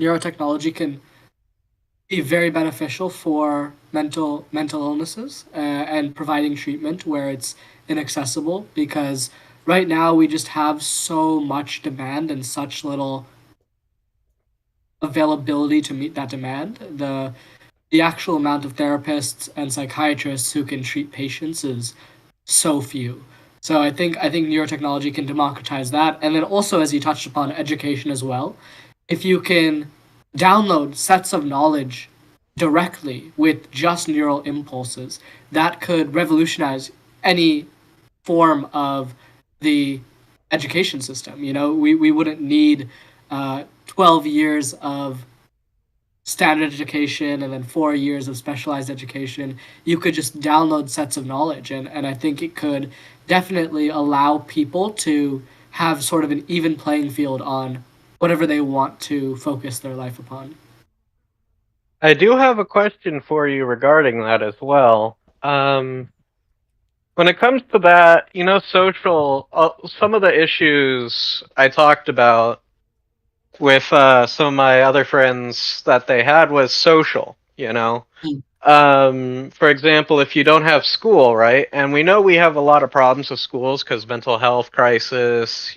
neurotechnology can be very beneficial for mental illnesses and providing treatment where it's inaccessible, because right now we just have so much demand and such little availability to meet that demand. The actual amount of therapists and psychiatrists who can treat patients is so few. So I think neurotechnology can democratize that, and then also, as you touched upon, education as well. If you can download sets of knowledge directly with just neural impulses, that could revolutionize any form of the education system. We wouldn't need 12 years of standard education and then 4 years of specialized education. You could just download sets of knowledge, and I think it could definitely allow people to have sort of an even playing field on whatever they want to focus their life upon. I do have a question for you regarding that as well. When it comes to that, social, some of the issues I talked about with some of my other friends that they had was social. Mm. For example, if you don't have school, right? And we know we have a lot of problems with schools because mental health crisis.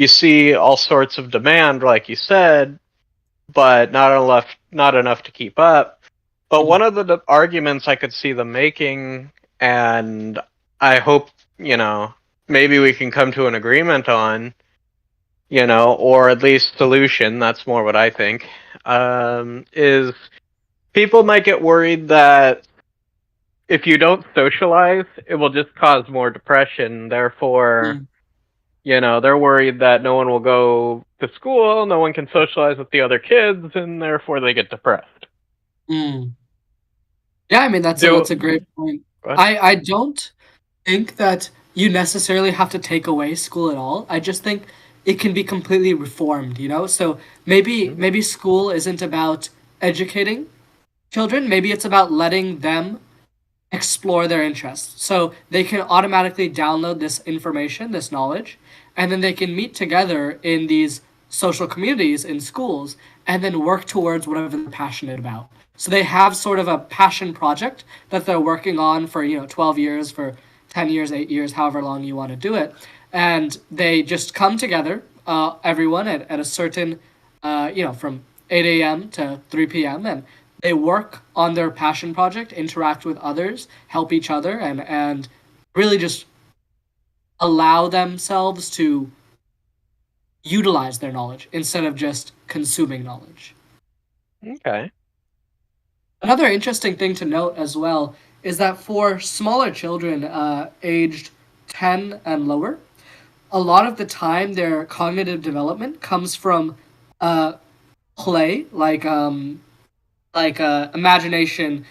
You see all sorts of demand, like you said, but not enough to keep up. But Mm. one of the arguments I could see them making, and I hope, maybe we can come to an agreement on, or at least solution, that's more what I think, is people might get worried that if you don't socialize, it will just cause more depression. Therefore, Mm. they're worried that no one will go to school, no one can socialize with the other kids, and therefore they get depressed. Mm. Yeah, I mean that's a Do great point. what? I don't think that you necessarily have to take away school at all. I just think it can be completely reformed. So maybe school isn't about educating children. Maybe it's about letting them explore their interests. So they can automatically download this information, this knowledge, and then they can meet together in these social communities in schools and then work towards whatever they're passionate about. So they have sort of a passion project that they're working on for, 12 years, for 10 years, 8 years, however long you want to do it. And they just come together, everyone at a certain, from 8 a.m. to 3 p.m. and they work on their passion project, interact with others, help each other, and really just allow themselves to utilize their knowledge instead of just consuming knowledge. Okay. Another interesting thing to note as well is that for smaller children aged 10 and lower, a lot of the time their cognitive development comes from uh, play, like imagination,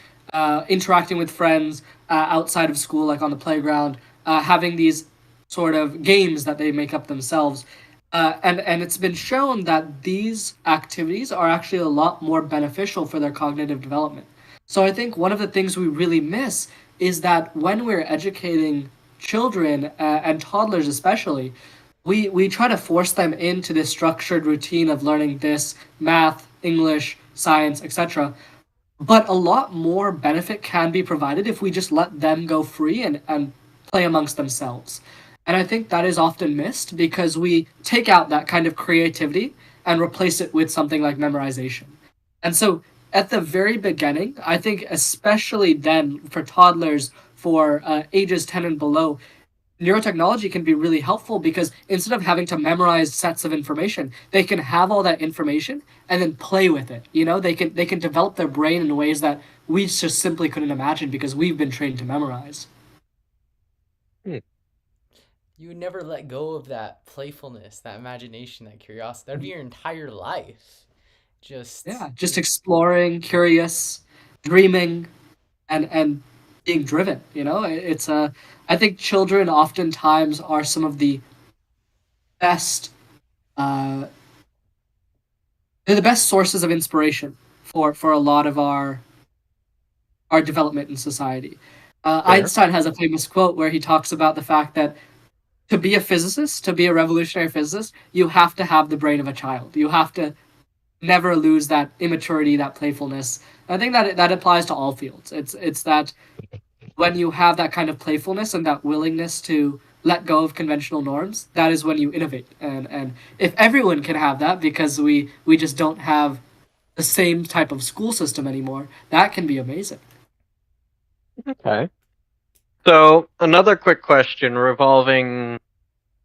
interacting with friends outside of school, like on the playground, having these sort of games that they make up themselves. And it's been shown that these activities are actually a lot more beneficial for their cognitive development. So I think one of the things we really miss is that when we're educating children and toddlers especially, we try to force them into this structured routine of learning this math, English, science, etc. But a lot more benefit can be provided if we just let them go free and play amongst themselves. And I think that is often missed because we take out that kind of creativity and replace it with something like memorization. And so at the very beginning, I think especially then for toddlers, for ages 10 and below, neurotechnology can be really helpful because instead of having to memorize sets of information, they can have all that information and then play with it. They can develop their brain in ways that we just simply couldn't imagine because we've been trained to memorize. Hmm. You would never let go of that playfulness, that imagination, that curiosity. That'd be your entire life. Just Yeah, just exploring, curious, dreaming, and being driven. It's I think children oftentimes are some of the best uh, they're the best sources of inspiration for a lot of our development in society. Fair. Einstein has a famous quote where he talks about the fact that to be a physicist, to be a revolutionary physicist, you have to have the brain of a child. You have to never lose that immaturity, that playfulness. I think that applies to all fields. It's that when you have that kind of playfulness and that willingness to let go of conventional norms, that is when you innovate. And if everyone can have that, because we just don't have the same type of school system anymore, that can be amazing. Okay. So another quick question revolving.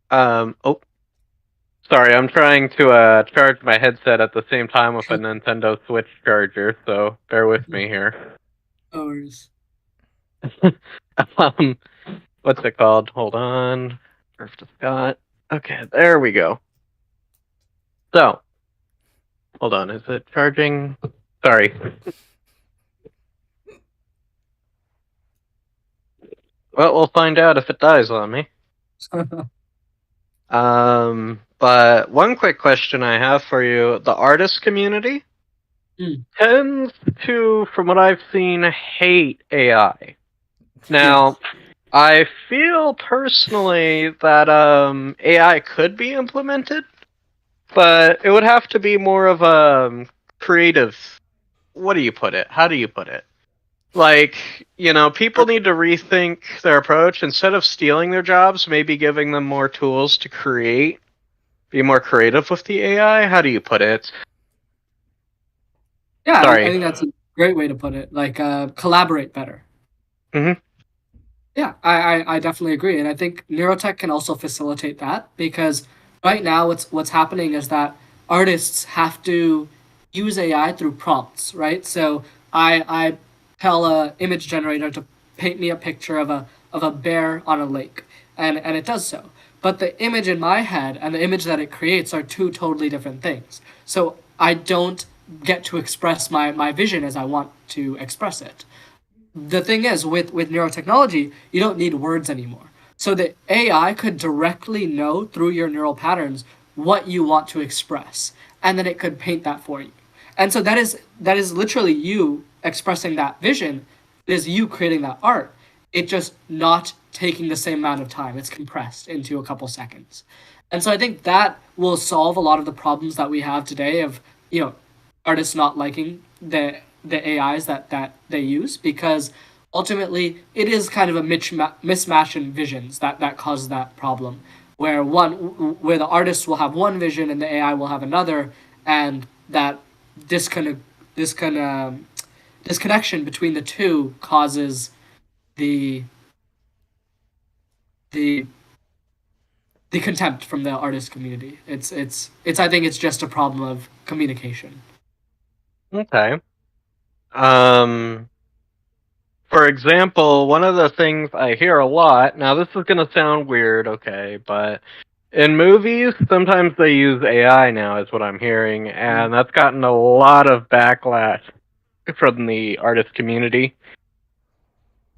Oh, sorry. I'm trying to charge my headset at the same time with a Nintendo Switch charger. So bear with me here. Or um, what's it called? Hold on. First to Scott. Okay, there we go. So, hold on. Is it charging? Sorry. Well, we'll find out if it dies on me. But one quick question I have for you: the artist community tends to, from what I've seen, hate AI. Now, I feel personally that AI could be implemented, but it would have to be more of a creative. What do you put it? How do you put it? Like, people need to rethink their approach. Instead of stealing their jobs, maybe giving them more tools to create, be more creative with the AI. How do you put it? yeah, I Sorry. think that's a great way to put it. Like collaborate better. Mhm. Yeah, I definitely agree, and I think neurotech can also facilitate that because right now what's happening is that artists have to use AI through prompts, right? So I tell a image generator to paint me a picture of a bear on a lake, and it does so. But the image in my head and the image that it creates are two totally different things. So I don't get to express my vision as I want to express it. The thing is with neurotechnology, you don't need words anymore, so the AI could directly know through your neural patterns what you want to express, and then it could paint that for you. And so that is literally you expressing that vision. It is you creating that art. It just not taking the same amount of time. It's compressed into a couple seconds. And so I think that will solve a lot of the problems that we have today of, artists not liking the AIs that they use, because ultimately it is kind of a mismatch in visions that causes that problem, where the artist will have one vision and the AI will have another, and that disconnect disconnection between the two causes the the the contempt from the artist community. It's I think it's just a problem of communication. Okay. Um, for example, one of the things I hear a lot, now this is going to sound weird, okay, but in movies, sometimes they use AI now, is what I'm hearing, and that's gotten a lot of backlash from the artist community.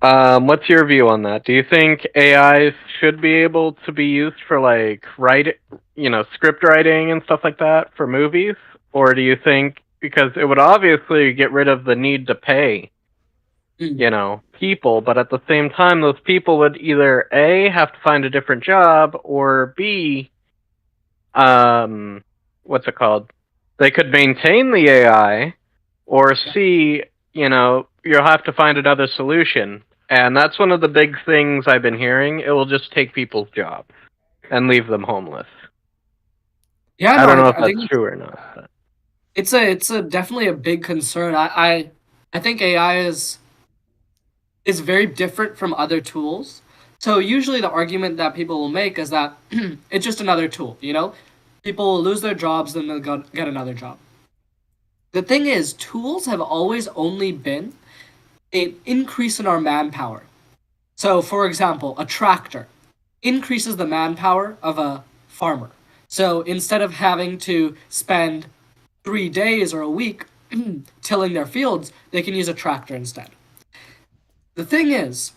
What's your view on that? Do you think AIs should be able to be used for like script writing and stuff like that for movies, or do you think because it would obviously get rid of the need to pay, people, but at the same time, those people would either A, have to find a different job, or B, what's it called? They could maintain the AI, or C, you'll have to find another solution. And that's one of the big things I've been hearing. It will just take people's jobs and leave them homeless. Yeah, I no, don't know if I that's think true or not. But. it's a definitely a big concern. I think AI is very different from other tools. So usually the argument that people will make is that it's just another tool. People will lose their jobs, then they'll get another job. The thing is, tools have always only been an increase in our manpower. So, for example, a tractor increases the manpower of a farmer. So instead of having to spend 3 days or a week tilling their fields, they can use a tractor instead. The thing is,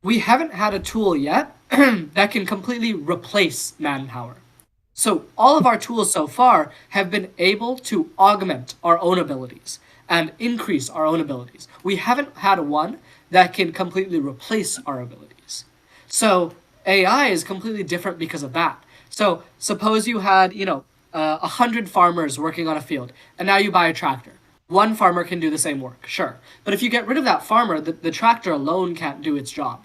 we haven't had a tool yet that can completely replace manpower. So all of our tools so far have been able to augment our own abilities and increase our own abilities. We haven't had one that can completely replace our abilities. So AI is completely different because of that. So suppose you had, 100 farmers working on a field, and now you buy a tractor. One farmer can do the same work, sure. But if you get rid of that farmer, the tractor alone can't do its job.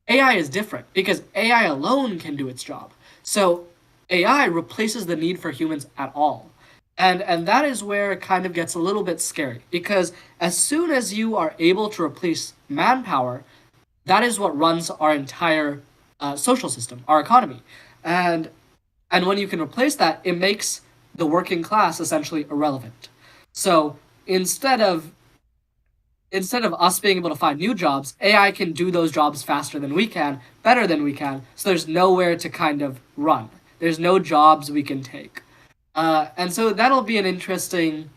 AI is different because AI alone can do its job. So AI replaces the need for humans at all. And that is where it kind of gets a little bit scary because as soon as you are able to replace manpower, that is what runs our entire social system, our economy. And and when you can replace that, it makes the working class essentially irrelevant. So instead of instead of us being able to find new jobs, AI can do those jobs faster than we can, better than we can. So there's nowhere to kind of run. There's no jobs we can take. And so that'll be an interesting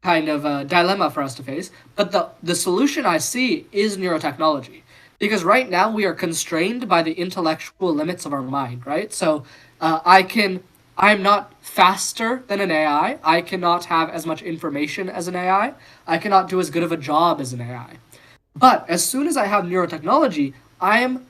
kind of dilemma for us to face. But the solution I see is neurotechnology. Because right now we are constrained by the intellectual limits of our mind, right? So I'm not faster than an AI. I cannot have as much information as an AI. I cannot do as good of a job as an AI. But as soon as I have neurotechnology, I am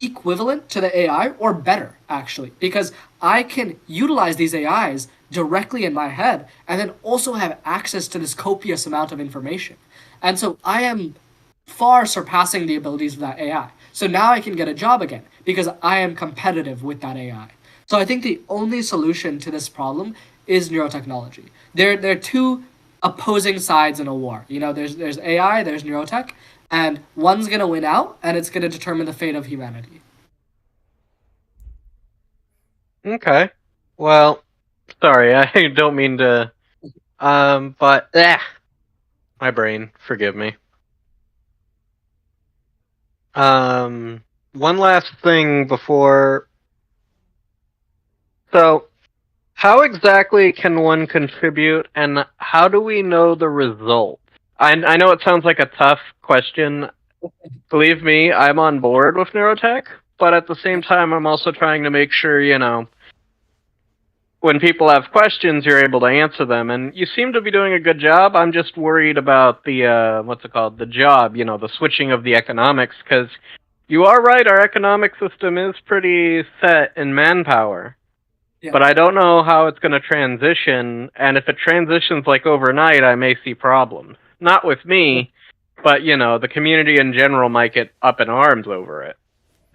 equivalent to the AI or better, actually, because I can utilize these AIs directly in my head and then also have access to this copious amount of information. And so I am far surpassing the abilities of that AI. So now I can get a job again because I am competitive with that AI. So I think the only solution to this problem is neurotechnology. They're two opposing sides in a war. You know, there's AI, there's neurotech, and one's gonna win out, and it's gonna determine the fate of humanity. Okay. Well, sorry, I don't mean to. But my brain, forgive me. One last thing before. So, how exactly can one contribute, and how do we know the result? I know it sounds like a tough question. Believe me, I'm on board with neurotech, but at the same time, I'm also trying to make sure, when people have questions, you're able to answer them. And you seem to be doing a good job. I'm just worried about the, what's it called? The job, the switching of the economics, because you are right, our economic system is pretty set in manpower. Yeah. But I don't know how it's going to transition, and if it transitions like overnight, I may see problems. Not with me, but the community in general might get up in arms over it.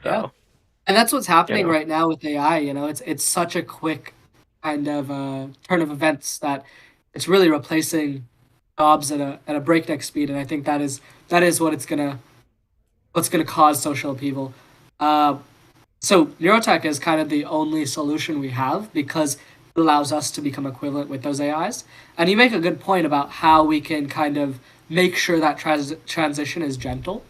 So, Yeah. And that's what's happening know. right now with AI. It's such a quick kind of turn of events that it's really replacing jobs at a breakneck speed, and I think that is what's gonna cause social upheaval. Uh, so neurotech is kind of the only solution we have because it allows us to become equivalent with those AIs. And you make a good point about how we can kind of make sure that transition is gentle.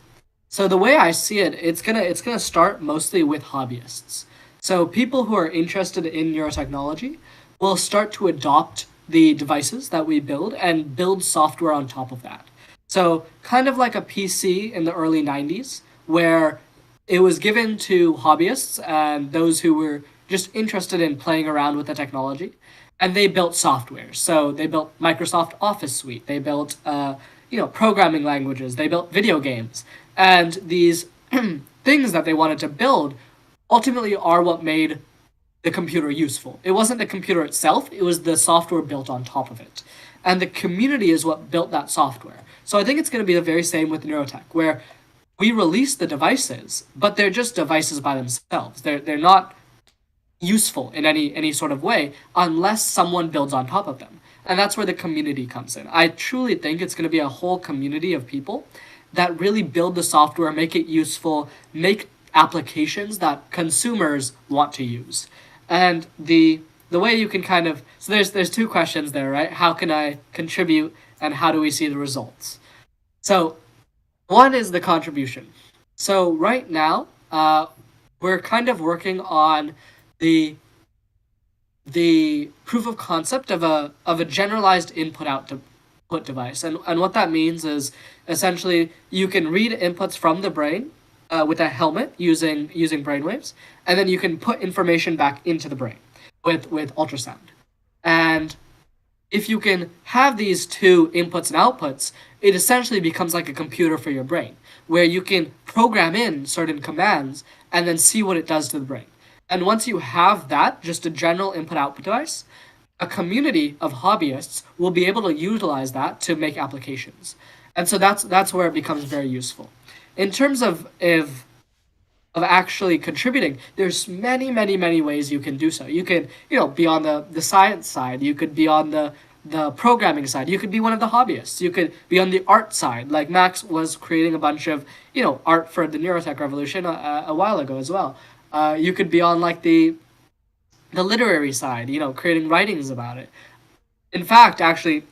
So the way I see it, it's gonna start mostly with hobbyists. So people who are interested in neurotechnology will start to adopt the devices that we build and build software on top of that. So kind of like a PC in the early 90s, where it was given to hobbyists and those who were just interested in playing around with the technology, and they built software. So they built Microsoft Office Suite. They built programming languages. They built video games, and these things that they wanted to build ultimately are what made the computer useful. It wasn't the computer itself, it was the software built on top of it. And the community is what built that software. So I think it's going to be the very same with neurotech, where we release the devices, but they're just devices by themselves. They're not useful in any sort of way unless someone builds on top of them. And that's where the community comes in. I truly think it's going to be a whole community of people that really build the software, make it useful, make applications that consumers want to use. And the way you can kind of, so there's two questions there, right? How can I contribute and how do we see the results? So one is the contribution. So right now, we're kind of working on the proof of concept of a generalized input output device, and what that means is essentially you can read inputs from the brain with a helmet using brainwaves, and then you can put information back into the brain with ultrasound. And if you can have these two inputs and outputs, it essentially becomes like a computer for your brain, where you can program in certain commands and then see what it does to the brain. And once you have that, just a general input output device, a community of hobbyists will be able to utilize that to make applications. And so that's where it becomes very useful. In terms of actually contributing, there's many ways you can do so. You could, be on the science side. You could be on the programming side. You could be one of the hobbyists. You could be on the art side, like Max was creating a bunch of art for the neurotech revolution a while ago as well. You could be on like the literary side, creating writings about it. In fact, actually,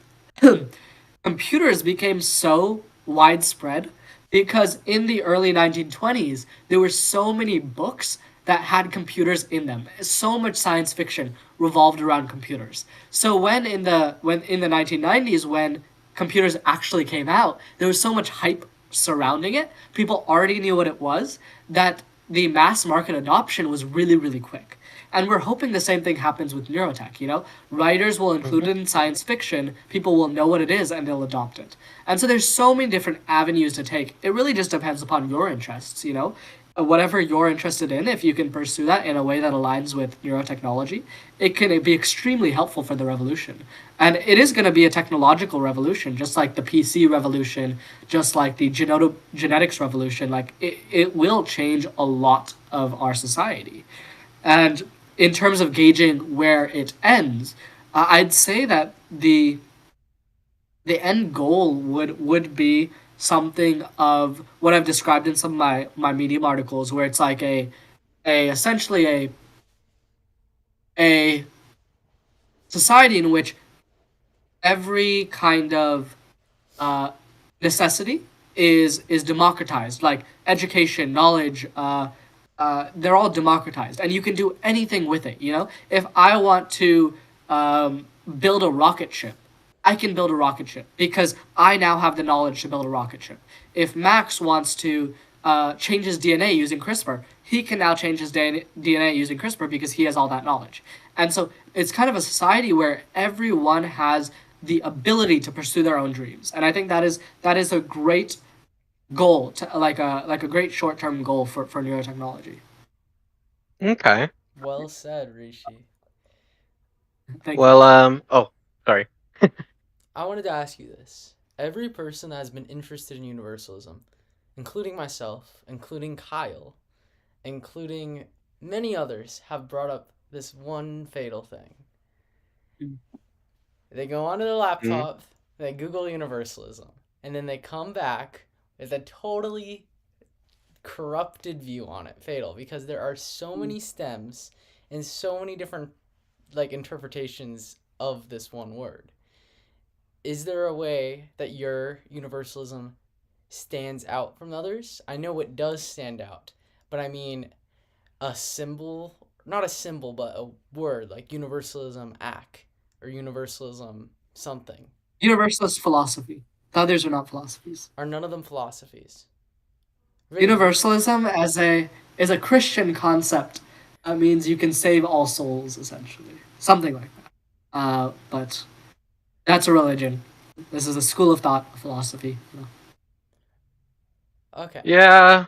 computers became so widespread because in the early 1920s, there were so many books that had computers in them. So much science fiction revolved around computers. So when in the 1990s, when computers actually came out, there was so much hype surrounding it. People already knew what it was, that the mass market adoption was really quick. And we're hoping the same thing happens with neurotech, Writers will include it in science fiction, people will know what it is, and they'll adopt it. And so there's so many different avenues to take. It really just depends upon your interests, Whatever you're interested in, if you can pursue that in a way that aligns with neurotechnology, it can be extremely helpful for the revolution. And it is going to be a technological revolution, just like the PC revolution, just like the genetics revolution. Like, it will change a lot of our society. And in terms of gauging where it ends, I'd say that the end goal would be something of what I've described in some of my Medium articles, where it's like a essentially a society in which every kind of necessity is democratized, like education, knowledge. They're all democratized, and you can do anything with it. If I want to build a rocket ship, I can build a rocket ship because I now have the knowledge to build a rocket ship. If Max wants to change his DNA using CRISPR, he can now change his DNA using CRISPR because he has all that knowledge. And so it's kind of a society where everyone has the ability to pursue their own dreams. And I think that is a great goal, to like a great short-term goal for neurotechnology. Okay. Well said, Rishi. Thank Well, oh, sorry. I wanted to ask you this. Every person that has been interested in universalism, including myself, including Kyle, including many others, have brought up this one fatal thing. Mm. They go onto the laptop, they Google universalism, and then they come back with a totally corrupted view on it. Fatal, because there are so many stems and so many different interpretations of this one word. Is there a way that your universalism stands out from others? I know it does stand out, but I mean a symbol, not a symbol, but a word like universalism ac or universalism something. Universalist philosophy. The others are not philosophies. Are none of them philosophies? Universalism is a Christian concept. That means you can save all souls, essentially. Something like that. But that's a religion. This is a school of thought, a philosophy. Okay. Yeah.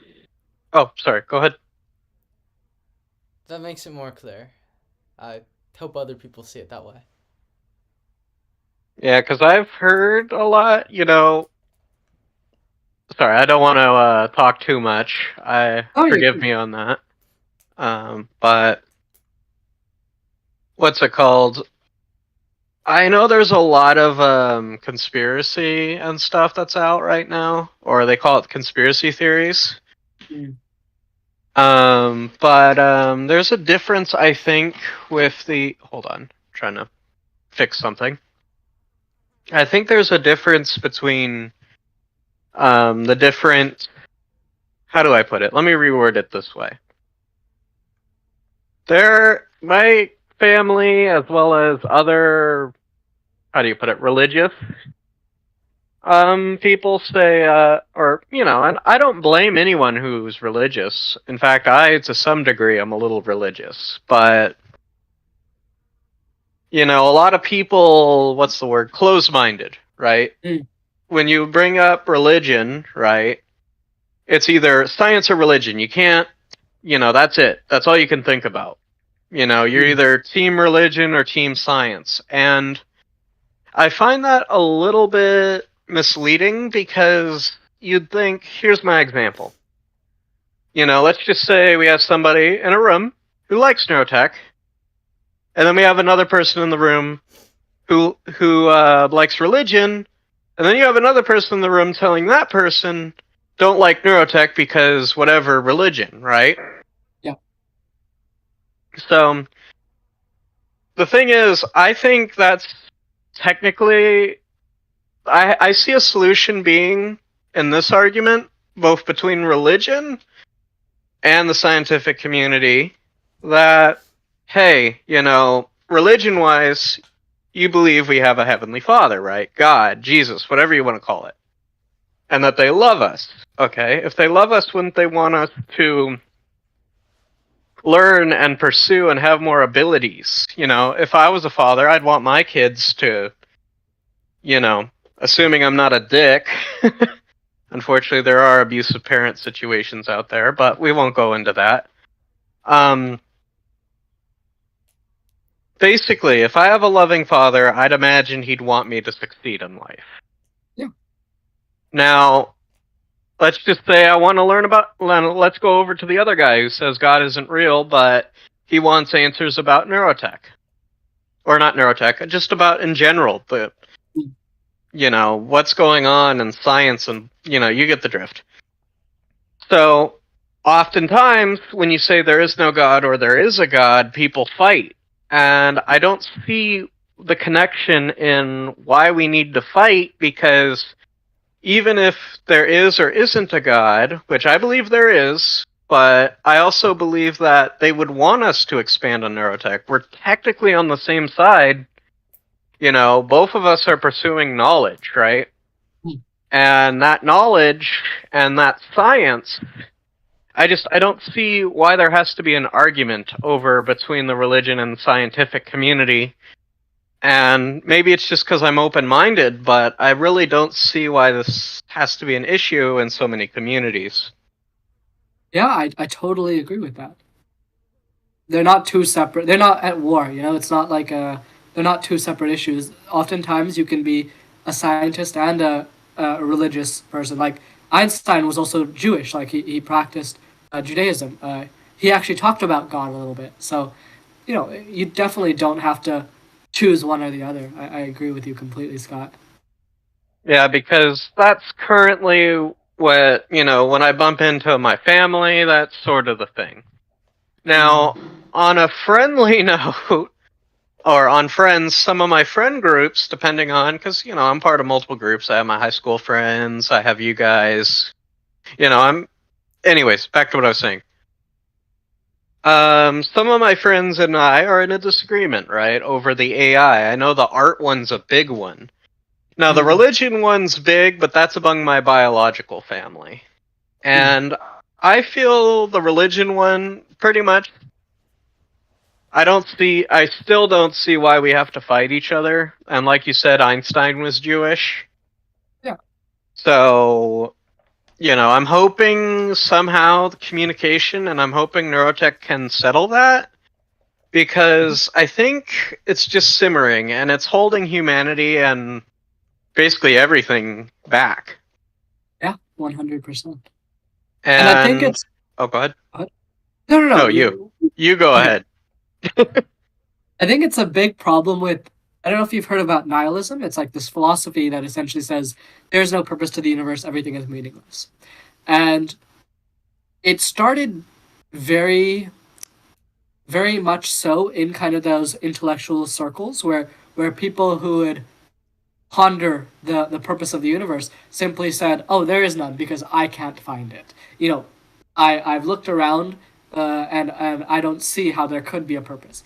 Oh, sorry. Go ahead. That makes it more clear. I hope other people see it that way. Yeah, because I've heard a lot, Sorry, I don't want to talk too much. Forgive me on that. But what's it called? I know there's a lot of conspiracy and stuff that's out right now, or they call it conspiracy theories. Mm. But there's a difference, I think, with the. Hold on, I'm trying to fix something. I think there's a difference between the different. How do I put it? Let me reword it this way. My family, as well as other, how do you put it, religious people say, and I don't blame anyone who's religious. In fact, to some degree, I'm a little religious. But, a lot of people, what's the word, close-minded, right? Mm. When you bring up religion, right, it's either science or religion. You can't, that's it. That's all you can think about. You're either team religion or team science. And I find that a little bit misleading because you'd think, here's my example. Let's just say we have somebody in a room who likes neurotech, and then we have another person in the room who likes religion, and then you have another person in the room telling that person don't like neurotech because whatever religion, right? Yeah. So the thing is, I think that's technically, I see a solution being in this argument, both between religion and the scientific community, that, hey, religion-wise, you believe we have a heavenly father, right? God, Jesus, whatever you want to call it. And that they love us. Okay, if they love us, wouldn't they want us to learn and pursue and have more abilities? If I was a father, I'd want my kids to, assuming I'm not a dick. Unfortunately, there are abusive parent situations out there, but we won't go into that. Basically, if I have a loving father, I'd imagine he'd want me to succeed in life. Yeah. Now, let's just say I want to learn about... Let's go over to the other guy who says God isn't real, but he wants answers about neurotech. Or not neurotech, just about in general. What's going on in science, and, you get the drift. So, oftentimes, when you say there is no God or there is a God, people fight. And I don't see the connection in why we need to fight, because even if there is or isn't a God, which I believe there is, but I also believe that they would want us to expand on neurotech. We're technically on the same side. Both of us are pursuing knowledge, right? And that knowledge and that science, I don't see why there has to be an argument over between the religion and scientific community. And maybe it's just because I'm open-minded, but I really don't see why this has to be an issue in so many communities. Yeah, I totally agree with that. They're not two separate. They're not at war. It's not like they're not two separate issues. Oftentimes, you can be a scientist and a religious person. Like Einstein was also Jewish. Like he practiced Judaism. He actually talked about God a little bit. So, you definitely don't have to choose one or the other. I agree with you completely, Scott. Yeah, because that's currently what, when I bump into my family, that's sort of the thing. Now, on a friendly note, or on friends, some of my friend groups, depending on, because, I'm part of multiple groups. I have my high school friends, I have you guys, anyways, back to what I was saying. Some of my friends and I are in a disagreement, right, over the AI. I know the art one's a big one. Now, the religion one's big, but that's among my biological family. And I feel the religion one, pretty much, I still don't see why we have to fight each other. And like you said, Einstein was Jewish. Yeah. So, I'm hoping somehow the communication, and I'm hoping neurotech can settle that, because I think it's just simmering, and it's holding humanity and basically everything back. Yeah, 100%. And I think it's... Oh, go ahead. No. No, you go ahead. I think it's a big problem with... I don't know if you've heard about nihilism. It's like this philosophy that essentially says there's no purpose to the universe, everything is meaningless. And it started very, very much so in kind of those intellectual circles where people who would ponder the purpose of the universe simply said, oh, there is none because I can't find it. I've looked around and I don't see how there could be a purpose.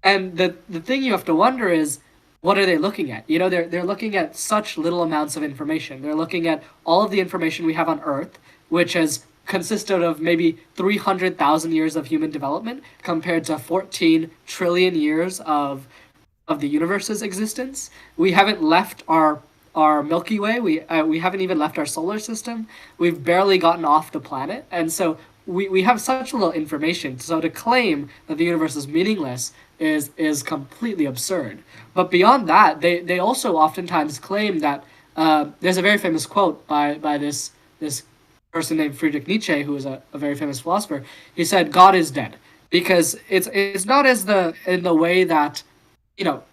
And the thing you have to wonder is, what are they looking at? They're looking at such little amounts of information. They're looking at all of the information we have on Earth, which has consisted of maybe 300,000 years of human development compared to 14 trillion years of the universe's existence. We haven't left our Milky Way. We haven't even left our solar system. We've barely gotten off the planet. And so we have such little information. So to claim that the universe is meaningless is completely absurd. But beyond that, they also oftentimes claim that there's a very famous quote by this person named Friedrich Nietzsche, who is a very famous philosopher. He said, "God is dead," because it's not as the in the way that you know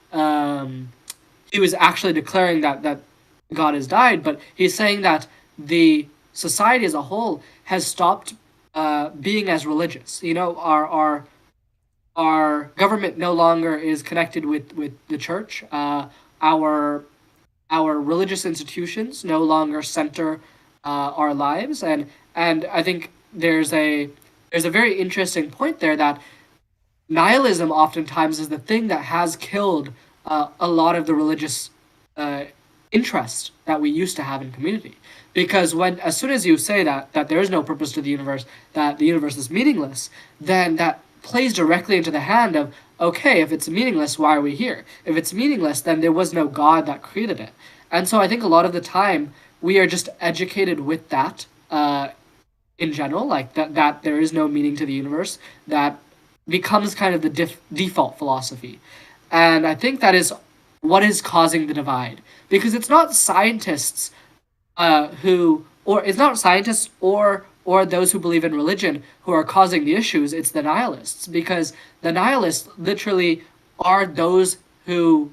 he was actually declaring that God has died, but he's saying that the society as a whole has stopped being as religious. Our government no longer is connected with the church. Our our religious institutions no longer center our lives, and I think there's a very interesting point there that nihilism oftentimes is the thing that has killed a lot of the religious uh, interest that we used to have in community. Because as soon as you say that there is no purpose to the universe, that the universe is meaningless, then that plays directly into the hand of, okay, if it's meaningless, why are we here? If it's meaningless, then there was no God that created it. And so I think a lot of the time we are just educated with that in general, like that there is no meaning to the universe, that becomes kind of the default philosophy. And I think that is what is causing the divide. Because it's not scientists or it's not scientists or those who believe in religion who are causing the issues. It's the nihilists, because the nihilists literally are those who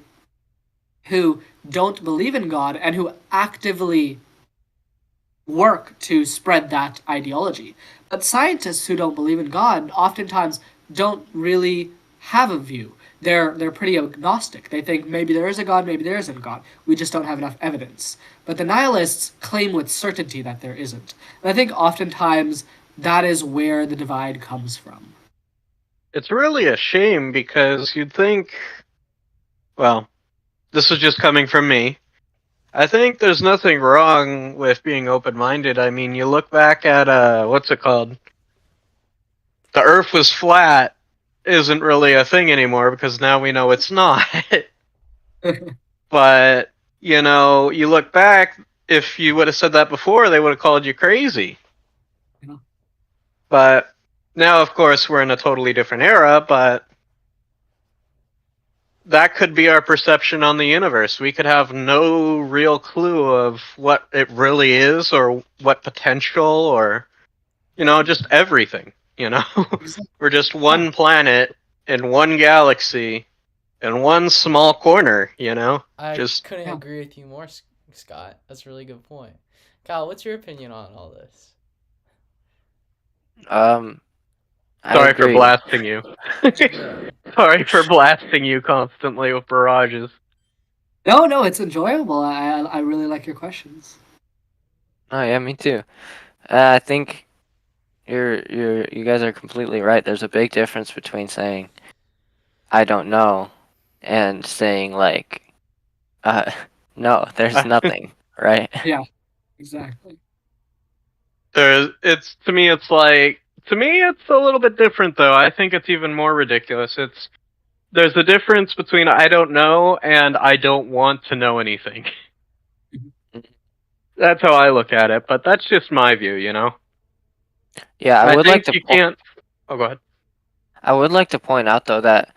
don't believe in God and who actively work to spread that ideology. But scientists who don't believe in God oftentimes don't really have a view. They're pretty agnostic. They think maybe there is a God, maybe there isn't a God. We just don't have enough evidence. But the nihilists claim with certainty that there isn't. And I think oftentimes that is where the divide comes from. It's really a shame because you'd think, well, this is just coming from me. I think there's nothing wrong with being open-minded. I mean, you look back at what's it called? The Earth was flat isn't really a thing anymore because now we know it's not. But you look back. If you would have said that before, they would have called you crazy. Yeah. But now, of course, we're in a totally different era. But that could be our perception on the universe. We could have no real clue of what it really is or what potential or, just everything, We're just Yeah. one planet in one galaxy in one small corner, I Just couldn't Yeah. agree with you more, Scott. That's a really good point. Kyle, what's your opinion on all this? I sorry for agree. blasting you. Yeah. Sorry for blasting you constantly with barrages. No, it's enjoyable. I really like your questions. Oh yeah, me too. I think you guys are completely right. There's a big difference between saying I don't know and saying like uh no, there's nothing, right? Yeah, exactly. To me it's a little bit different though. I think it's even more ridiculous. There's a difference between I don't know and I don't want to know anything. That's how I look at it, but that's just my view, Yeah, I think you can't. Oh, go ahead. I would like to point out though that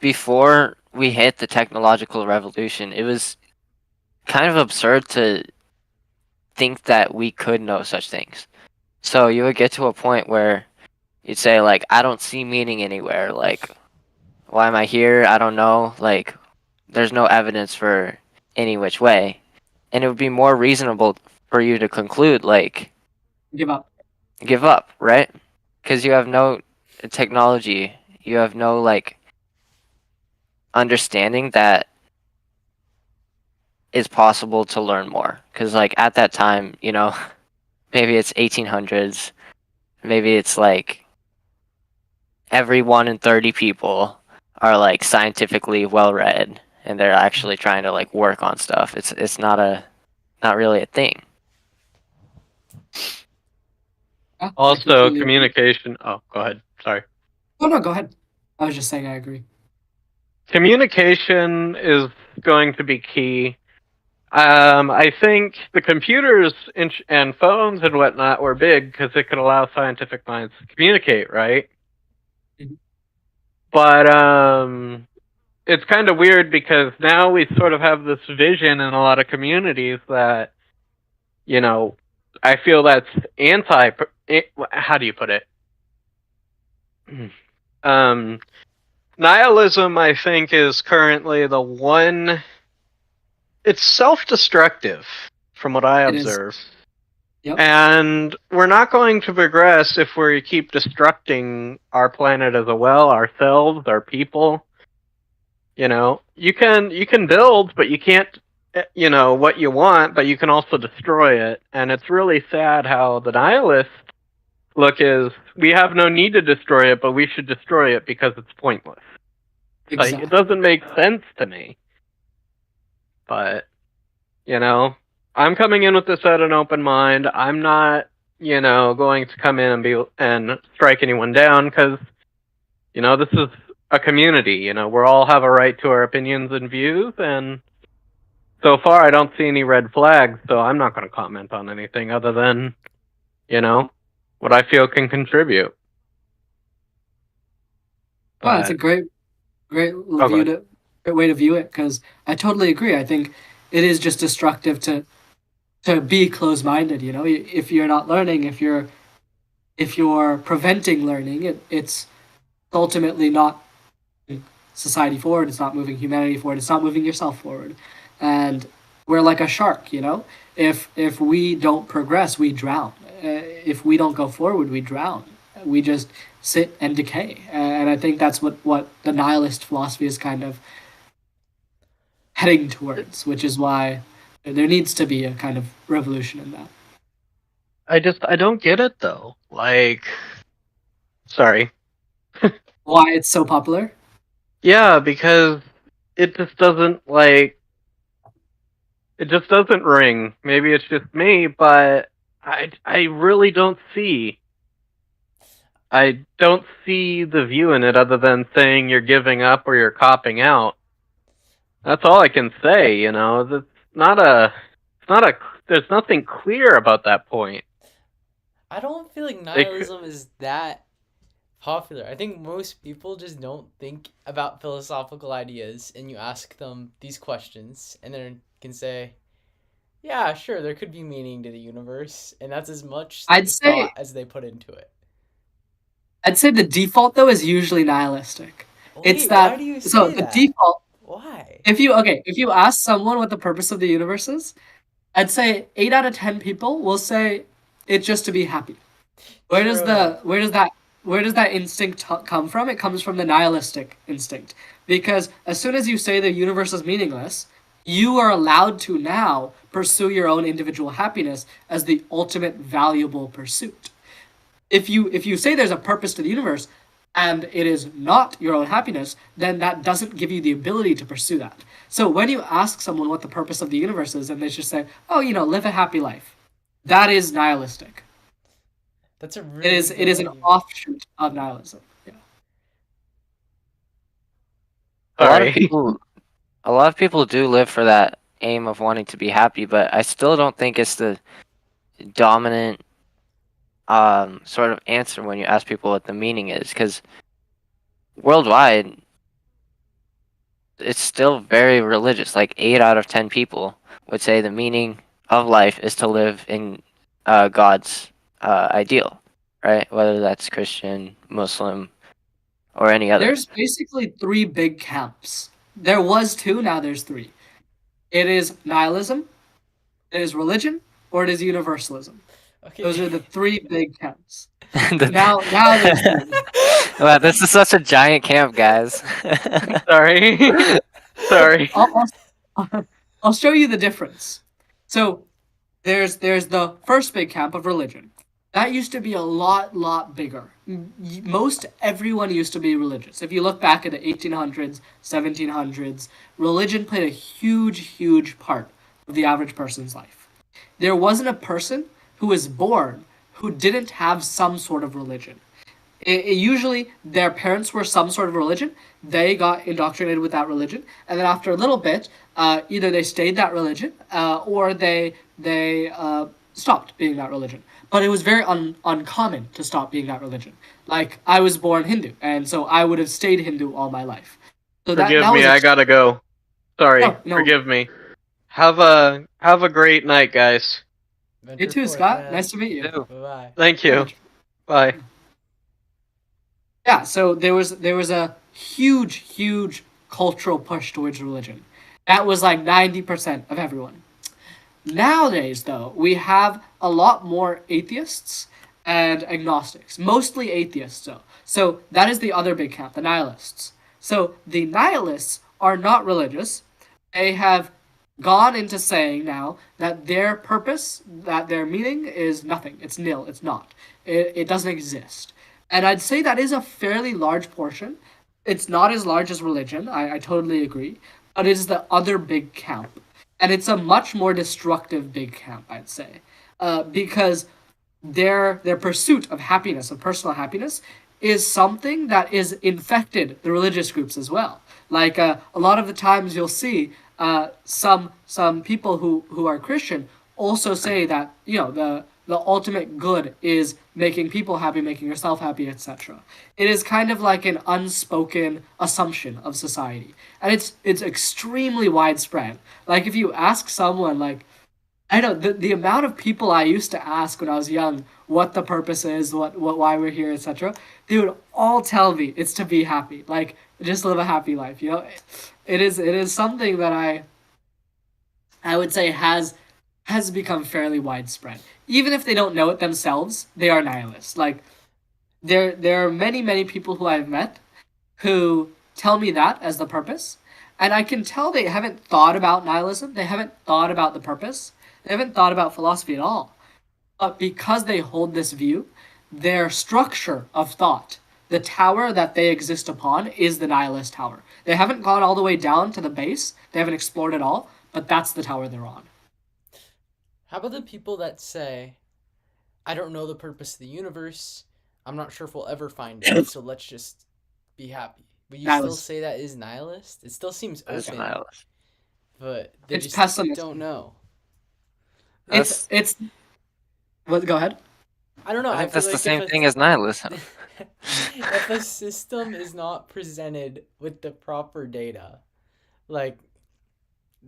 before we hit the technological revolution, it was kind of absurd to think that we could know such things. So you would get to a point where you'd say like I don't see meaning anywhere, like why am I here? I don't know. Like there's no evidence for any which way. And it would be more reasonable for you to conclude like Give up. give up, right? Because you have no technology, you have no like understanding that it's possible to learn more. Because like at that time, maybe it's 1800s, maybe it's like every 1 in 30 people are like scientifically well read and they're actually trying to like work on stuff. It's not really a thing. Yeah, I Also, completely agree. communication. Oh, go ahead. Sorry. Oh no, go ahead. I was just saying I agree. Communication is going to be key. I think the computers and phones and whatnot were big because it could allow scientific minds to communicate, right? Mhm. But it's kind of weird because now we sort of have this vision in a lot of communities that, I feel that's anti. How do you put it? Um, Nihilism, I think, is currently the one. It's self-destructive, from what I It is. observe. Yep. And we're not going to progress if we keep destructing our planet as well, ourselves, our people. You can build, but you can't, what you want, but you can also destroy it. And it's really sad how the nihilist look is, we have no need to destroy it, but we should destroy it because it's pointless. Like, it Exactly. doesn't make sense to me. But, I'm coming in with this at an open mind. I'm not, going to come in and strike anyone down because, this is a community. We all have a right to our opinions and views, and so far I don't see any red flags, so I'm not going to comment on anything other than, what I feel can contribute. Well, it's a But great oh, go ahead. great way to view it, because I totally agree. I think it is just destructive to be closed-minded. If you're not learning, if you're preventing learning, it's ultimately not moving society forward. It's not moving humanity forward. It's not moving yourself forward. And we're like a shark. If we don't progress, we drown. If we don't go forward, we drown. We just sit and decay. And I think that's what the nihilist philosophy is kind of heading towards, which is why there needs to be a kind of revolution in that. I don't get it though. Like, sorry. Why it's so popular? Yeah, because it just doesn't it just doesn't ring. Maybe it's just me, but I really don't see. I don't see the view in it other than saying you're giving up or you're copping out. That's all I can say, It's not a there's nothing clear about that point. I don't feel like Like, nihilism is that popular. I think most people just don't think about philosophical ideas, and you ask them these questions, and then can say, "Yeah, sure, there could be meaning to the universe," and that's as much I'd say thought as they put into it. I'd say the default though is usually nihilistic. It's Wait, why that do you so say the that? default Why? if you ask someone what the purpose of the universe is, I'd say 8 out of 10 people will say it's just to be happy. True. Where does that instinct come from? It comes from the nihilistic instinct. Because as soon as you say the universe is meaningless, you are allowed to now pursue your own individual happiness as the ultimate valuable pursuit. If you say there's a purpose to the universe and it is not your own happiness, then that doesn't give you the ability to pursue that. So when you ask someone what the purpose of the universe is and they just say, "Oh, live a happy life." That is nihilistic. That's a It really is it good is an argument. offshoot of nihilism. Yeah. A lot of sorry. people, a lot of people do live for that aim of wanting to be happy, but I still don't think it's the dominant sort of answer when you ask people what the meaning is, because worldwide it's still very religious. Like 8 out of 10 people would say the meaning of life is to live in God's ideal, right? Whether that's Christian, Muslim, or any other. There's basically three big camps. There was two, now there's three. It is nihilism, it is religion, or it is universalism. Those Okay. are the three big camps. The- Now there's three. wow, this is such a giant camp, guys. Sorry. Sorry. I'll show you the difference. So there's the first big camp of religion. That used to be a lot bigger. Most everyone used to be religious. If you look back at the 1800s, 1700s, religion played a huge part of the average person's life. There wasn't a person who was born who didn't have some sort of religion. Usually their parents were some sort of religion. They got indoctrinated with that religion, and then after a little bit, either they stayed that religion, or they stopped being that religion. But it was very uncommon to stop being that religion. Like I was born Hindu, and so I would have stayed Hindu all my life. So Forgive that me, was I gotta go. Sorry, no. forgive me. Have a great night, guys. You too, Scott. Nice to meet you. Ew. Bye-bye. Thank you. Bye. Yeah, so there was a huge cultural push towards religion. That was like 90% of everyone. Nowadays, though, we have a lot more atheists and agnostics, mostly atheists, though. So that is the other big camp, the nihilists. So the nihilists are not religious. They have gone into saying now that their purpose, that their meaning is nothing. It's nil. It's not. It doesn't exist. And I'd say that is a fairly large portion. It's not as large as religion. I totally agree. But it is the other big camp. And it's a much more destructive big camp, I'd say. Because their pursuit of happiness, of personal happiness, is something that is infected the religious groups as well. Like a lot of the times you'll see some people who are Christian also say that the ultimate good is making people happy, making yourself happy, etc. It is kind of like an unspoken assumption of society, and it's extremely widespread. Like if you ask someone, like I know the amount of people I used to ask when I was young what the purpose is, what why we're here, etc. They would all tell me it's to be happy, like just live a happy life. It is something that I would say has become fairly widespread. Even if they don't know it themselves, they are nihilists. Like there are many people who I've met who tell me that as the purpose, and I can tell they haven't thought about nihilism. They haven't thought about the purpose. They haven't thought about philosophy at all. But because they hold this view, their structure of thought, the tower that they exist upon, is the nihilist tower. They haven't gone all the way down to the base. They haven't explored it all, but that's the tower they're on. How about the people that say, I don't know the purpose of the universe, I'm not sure if we'll ever find it, so let's just be happy. But you Nihilist. still say that is nihilist? It still seems That's open, nihilist. but they It's just pessimistic. don't know. It's what? Go ahead. I don't know. I think that's the like same if thing as nihilism. if a system is not presented with the proper data, like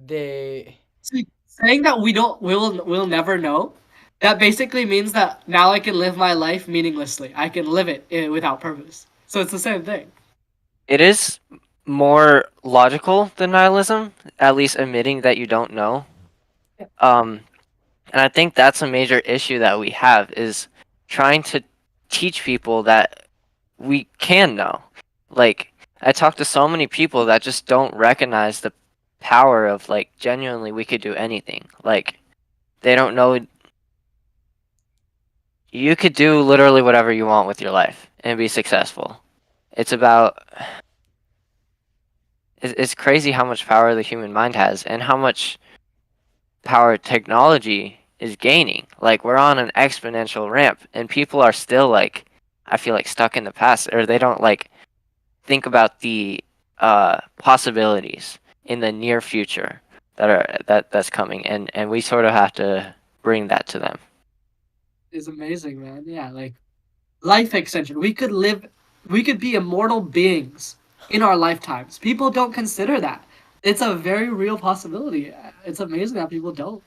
they See, saying that we'll never know, that basically means that now I can live my life meaninglessly. I can live it without purpose. So it's the same thing. It is more logical than nihilism, at least admitting that you don't know. And I think that's a major issue that we have is trying to teach people that we can know. Like I talk to so many people that just don't recognize the power of like genuinely we could do anything. Like they don't know you could do literally whatever you want with your life and be successful. It's about it's crazy how much power the human mind has and how much power technology is gaining. Like we're on an exponential ramp and people are still like I feel like stuck in the past or they don't like think about the possibilities in the near future that's coming and we sort of have to bring that to them. It's amazing, man. Yeah, like life extension. We could be immortal beings in our lifetimes. People don't consider that. It's a very real possibility. It's amazing that people don't.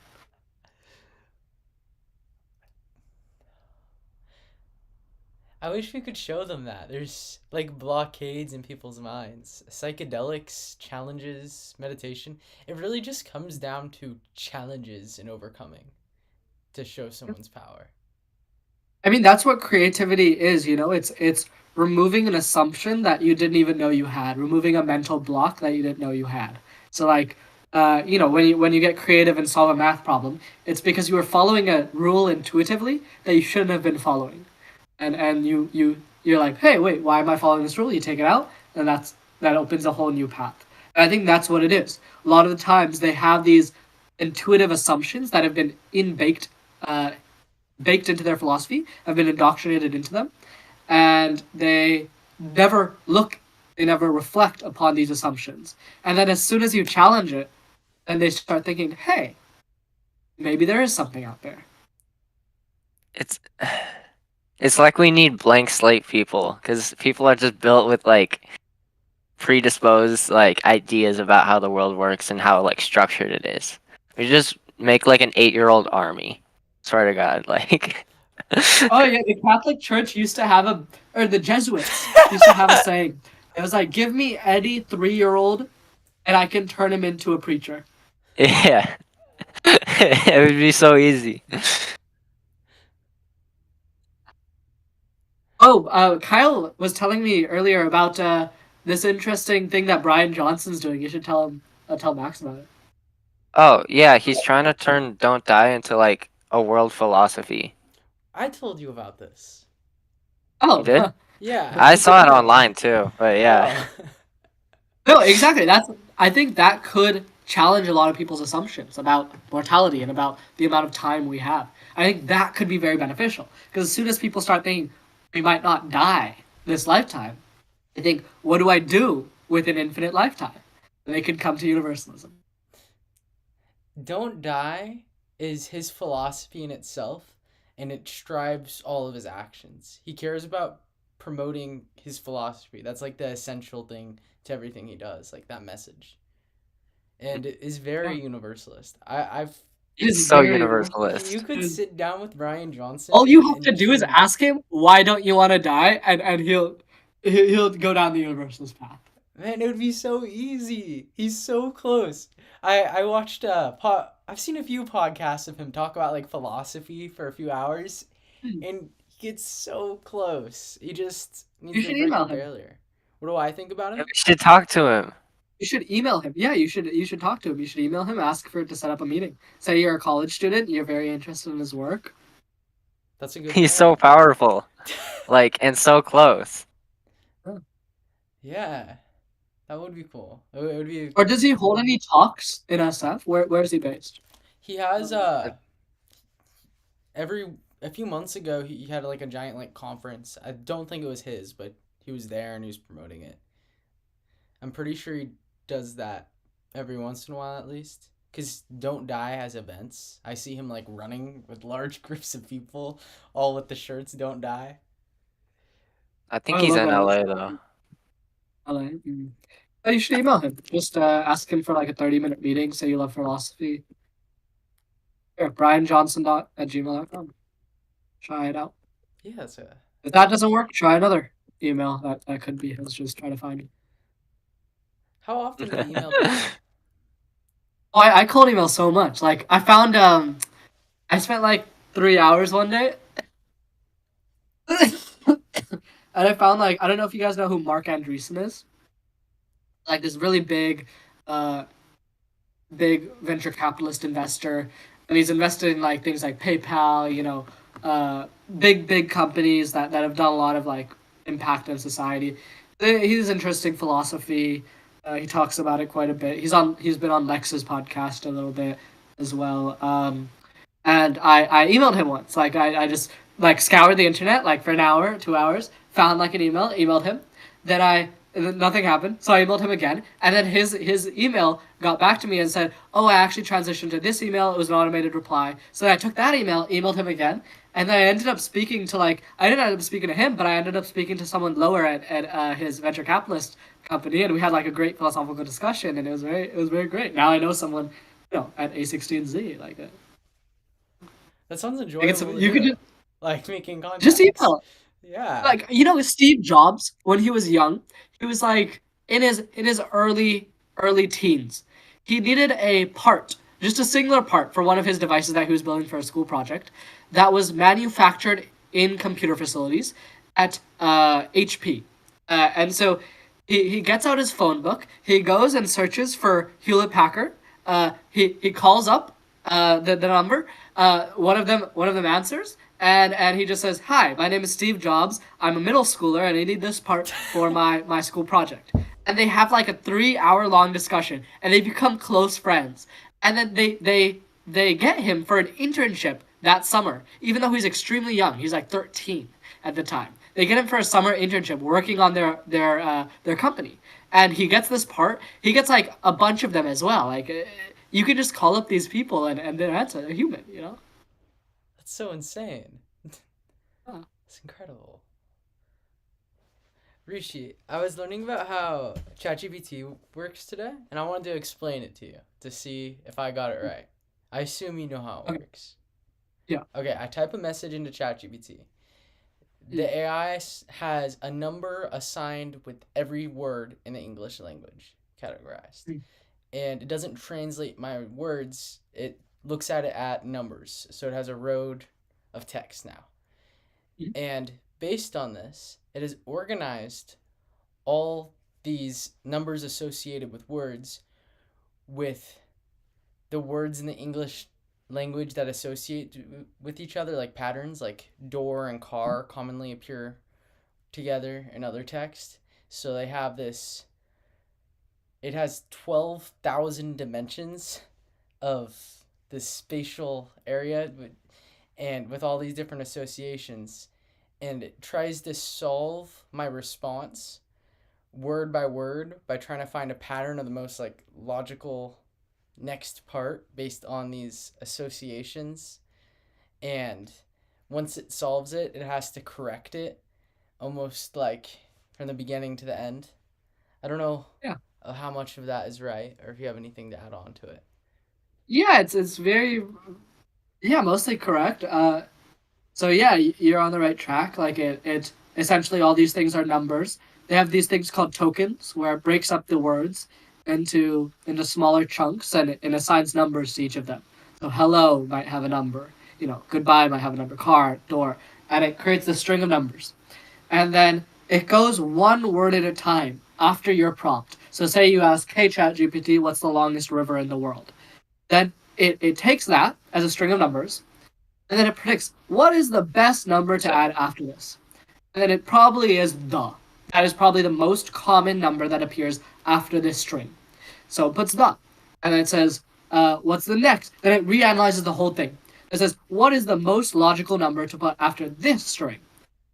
I wish we could show them that. There's like blockades in people's minds. Psychedelics, challenges, meditation. It really just comes down to challenges and overcoming to show someone's power. I mean, that's what creativity is, it's removing an assumption that you didn't even know you had, removing a mental block that you didn't know you had. So like, when you get creative and solve a math problem, it's because you were following a rule intuitively that you shouldn't have been following. And you're like, hey, wait, why am I following this rule? You take it out, and that opens a whole new path. And I think that's what it is. A lot of the times they have these intuitive assumptions that have been baked into their philosophy, have been indoctrinated into them, and they never reflect upon these assumptions. And then as soon as you challenge it, then they start thinking, hey, maybe there is something out there. It's it's like we need blank slate people, because people are just built with like predisposed like ideas about how the world works and how like structured it is. We just make like an 8-year-old army. Swear to God, like. Oh yeah, the Catholic Church used to have or the Jesuits used to have a saying. It was like, give me any 3-year-old and I can turn him into a preacher. Yeah. It would be so easy. Oh, Kyle was telling me earlier about this interesting thing that Brian Johnson's doing. You should tell Max about it. Oh, yeah, he's trying to turn Don't Die into like a world philosophy. I told you about this. Oh, You did? Yeah. I saw it online too, but yeah. Oh. No, exactly. I think that could challenge a lot of people's assumptions about mortality and about the amount of time we have. I think that could be very beneficial because as soon as people start thinking we might not die this lifetime, they think, what do I do with an infinite lifetime? And they could come to universalism. Don't Die is his philosophy in itself, and it drives all of his actions. He cares about promoting his philosophy. That's like the essential thing to everything he does, like that message. And it is very universalist. I've It's So very- universalist. You could sit down with Brian Johnson. All you have and to do is he- ask him, why don't you want to die? And he'll go down the universalist path. Man, it would be so easy. He's so close. I watched I've seen a few podcasts of him talk about like philosophy for a few hours, and he gets so close. He just needs You to should break email the him. barrier. What do I think about We him? should talk to him. You should email him. Yeah, you should talk to him. You should email him, ask for to set up a meeting. Say you're a college student, you're very interested in his work. That's a good. He's plan. so powerful. Like, and so close. Yeah, that would be cool. It would be. Or does he hold any talks in SF? Where is he based? He has a few months ago he had like a giant like conference. I don't think it was his, but he was there and he was promoting it. I'm pretty sure he does that every once in a while at least. Cause Don't Die has events. I see him like running with large groups of people, all with the shirts Don't Die. I think I he's love in that. LA though. Oh, you should email him. Just ask him for like a 30-minute meeting. Say you love philosophy. Here, brianjohnson@gmail.com. Try it out. Yeah, that's a. If that doesn't work, try another email. That could be. Let's just try to find you. How often do you email people? Oh, I cold email so much. Like I found I spent like 3 hours one day. And I found like I don't know if you guys know who Mark Andreessen is. Like this really big venture capitalist investor, and he's invested in like things like PayPal, big companies that have done a lot of like impact on society. He's interesting philosophy. He talks about it quite a bit. He's been on Lex's podcast a little bit as well. And I emailed him once. Like I just like scoured the internet like for an hour, 2 hours, found like an emailed him. Then nothing happened, so I emailed him again, and then his email got back to me and said, "Oh, I actually transitioned to this email. It was an automated reply." So then I took that emailed him again, and then I ended up speaking to I didn't end up speaking to him, but I ended up speaking to someone lower at his venture capitalist company, and we had like a great philosophical discussion, and it was very great. Now I know someone, at A16Z like that. That sounds Like enjoyable. you could like making content. just email. Yeah. Like Steve Jobs when he was young, he was like in his early teens. He needed just a singular part for one of his devices that he was building for a school project that was manufactured in computer facilities at HP. And so he gets out his phone book, he goes and searches for Hewlett Packard. He calls up the number. One of them answers, and he just says, "Hi, my name is Steve Jobs. I'm a middle schooler, and I need this part for my school project." And they have like a 3-hour-long discussion, and they become close friends. And then they get him for an internship that summer, even though he's extremely young. He's like 13 at the time. They get him for a summer internship working on their company, and he gets this part. He gets like a bunch of them as well. Like you can just call up these people, and they're answer. They're human, you know. That's so insane. Huh. It's incredible. Rishi, I was learning about how ChatGPT works today, and I wanted to explain it to you to see if I got it right. I assume you know how it Okay. works. Yeah. Okay, I type a message into ChatGPT. Mm. The AI has a number assigned with every word in the English language categorized. Mm. And it doesn't translate my words, it looks at it at numbers. So it has a row of text now. Mm. And based on this, it has organized all these numbers associated with words with the words in the English language that associate with each other, like patterns, like door and car commonly appear together in other text. So they have this, it has 12,000 dimensions of this spatial area, and with all these different associations, and it tries to solve my response word by word by trying to find a pattern of the most like logical next part based on these associations. And once it solves it, it has to correct it almost like from the beginning to the end. I don't know Yeah. how much of that is right, or if you have anything to add on to it. Yeah, it's very mostly correct. So yeah, you're on the right track. Like it essentially all these things are numbers. They have these things called tokens where it breaks up the words into smaller chunks and it assigns numbers to each of them. So hello might have a number, goodbye might have a number, car, door, and it creates a string of numbers. And then it goes one word at a time after your prompt. So say you ask, "Hey ChatGPT, what's the longest river in the world?" Then it takes that as a string of numbers and then it predicts what is the best number to add after this. And then it probably is the. That is probably the most common number that appears after this string. So it puts the. And then it says, what's the next? Then it reanalyzes the whole thing. It says, what is the most logical number to put after this string?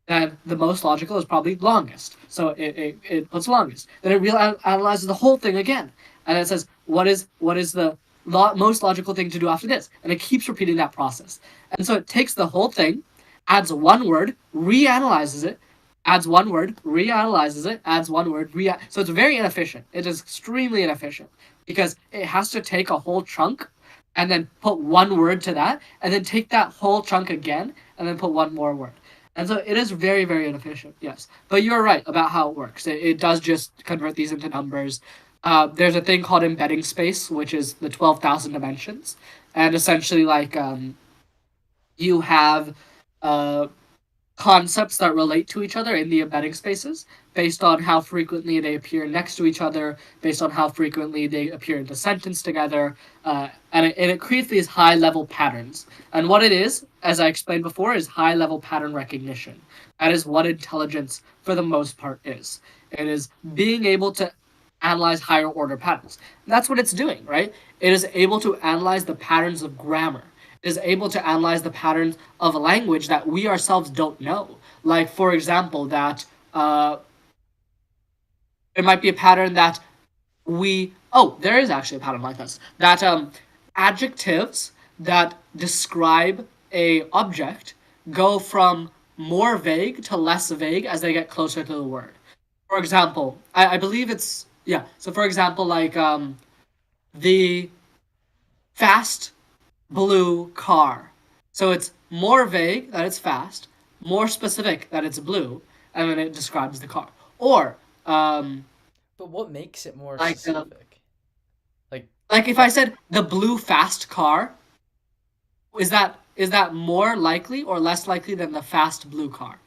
Then the most logical is probably longest. So it puts longest. Then it reanalyzes the whole thing again. And it says, what is the most logical thing to do after this? And it keeps repeating that process. And so it takes the whole thing, adds one word, reanalyzes it, adds one word, reanalyzes it, adds one word, so it's very inefficient. It is extremely inefficient because it has to take a whole chunk and then put one word to that, and then take that whole chunk again, and then put one more word. And so it is very, very inefficient, yes. But you're right about how it works. It does just convert these into numbers. There's a thing called embedding space, which is the 12,000 dimensions. And essentially, like, you have concepts that relate to each other in the embedding spaces based on how frequently they appear next to each other, based on how frequently they appear in the sentence together, and it creates these high-level patterns. And what it is, as I explained before, is high-level pattern recognition. That is what intelligence, for the most part, is. It is being able to analyze higher order patterns. And that's what it's doing, right? It is able to analyze the patterns of grammar. It is able to analyze the patterns of a language that we ourselves don't know. Like, for example, that it might be a pattern that there is actually a pattern like this. That adjectives that describe a object go from more vague to less vague as they get closer to the word. For example, I believe it's, yeah. So for example, like the fast blue car. So it's more vague that it's fast, more specific that it's blue, and then it describes the car. Or But what makes it more like specific? like if I said the blue fast car, is that more likely or less likely than the fast blue car?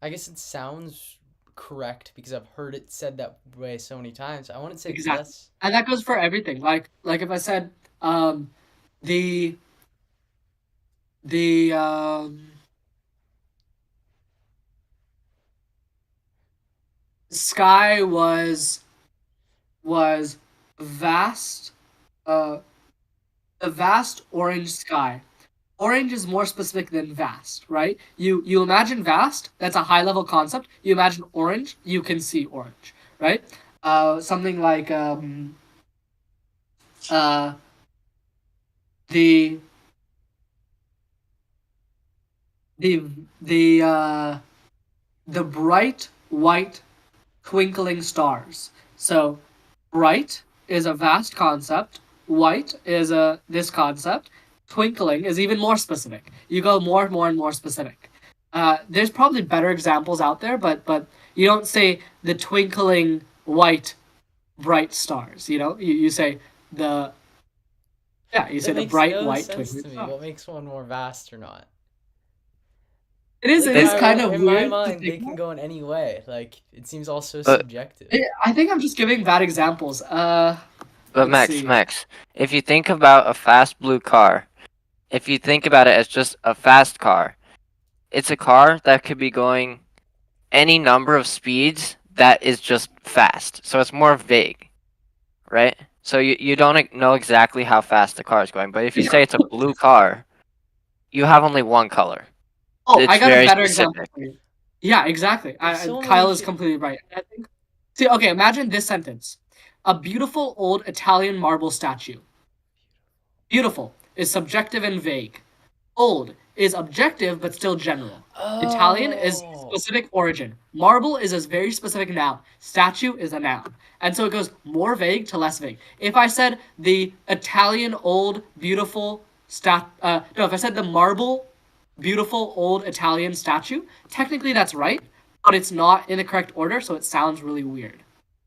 I guess it sounds correct because I've heard it said that way so many times. I wouldn't say it's Exactly. less. And that goes for everything. Like if I said the the sky was vast, uh, the vast orange sky orange is more specific than vast, right? You imagine vast, that's a high level concept. You imagine orange, you can see orange, right? Something like uh, the the the uh, the bright white twinkling stars. So bright is a vast concept. White is a this concept. Twinkling is even more specific. You go more and more and more specific. There's probably better examples out there, but you don't say the twinkling white bright stars. You say the you say That the makes bright no white sense twinkling to me. stars. What makes one more vast or not? It Like is kind of in my weird to mind, think they can about. go in any way. Like it seems all so But subjective. I think I'm just giving bad examples. but Let's Max, see. Max, if you think about a fast blue car, if you think about it as just a fast car, it's a car that could be going any number of speeds that is just fast. So it's more vague, right? So you don't know exactly how fast the car is going. But if you say it's a blue car, you have only one color. Oh, I It's got a very better example specific. for you. Yeah, exactly. There's so Kyle many. is completely right. I think. See, okay, imagine this sentence: a beautiful old Italian marble statue. Beautiful is subjective and vague. Old is objective but still general. Italian is Oh, specific origin. Marble is a very specific noun. Statue is a noun. And so it goes more vague to less vague. If I said the Italian old beautiful no, if I said the marble beautiful old Italian statue, technically that's right, but it's not in the correct order, so it sounds really weird.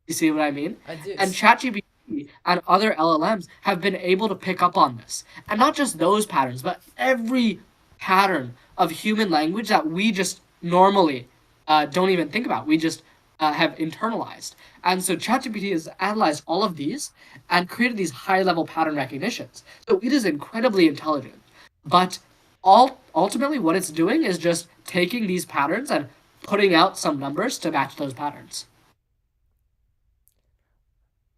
You see what I mean? I do. And ChatGPT and other LLMs have been able to pick up on this. And not just those patterns, but every pattern of human language that we just normally don't even think about. We just have internalized. And so ChatGPT has analyzed all of these and created these high level pattern recognitions. So it is incredibly intelligent. But ultimately, what it's doing is just taking these patterns and putting out some numbers to match those patterns.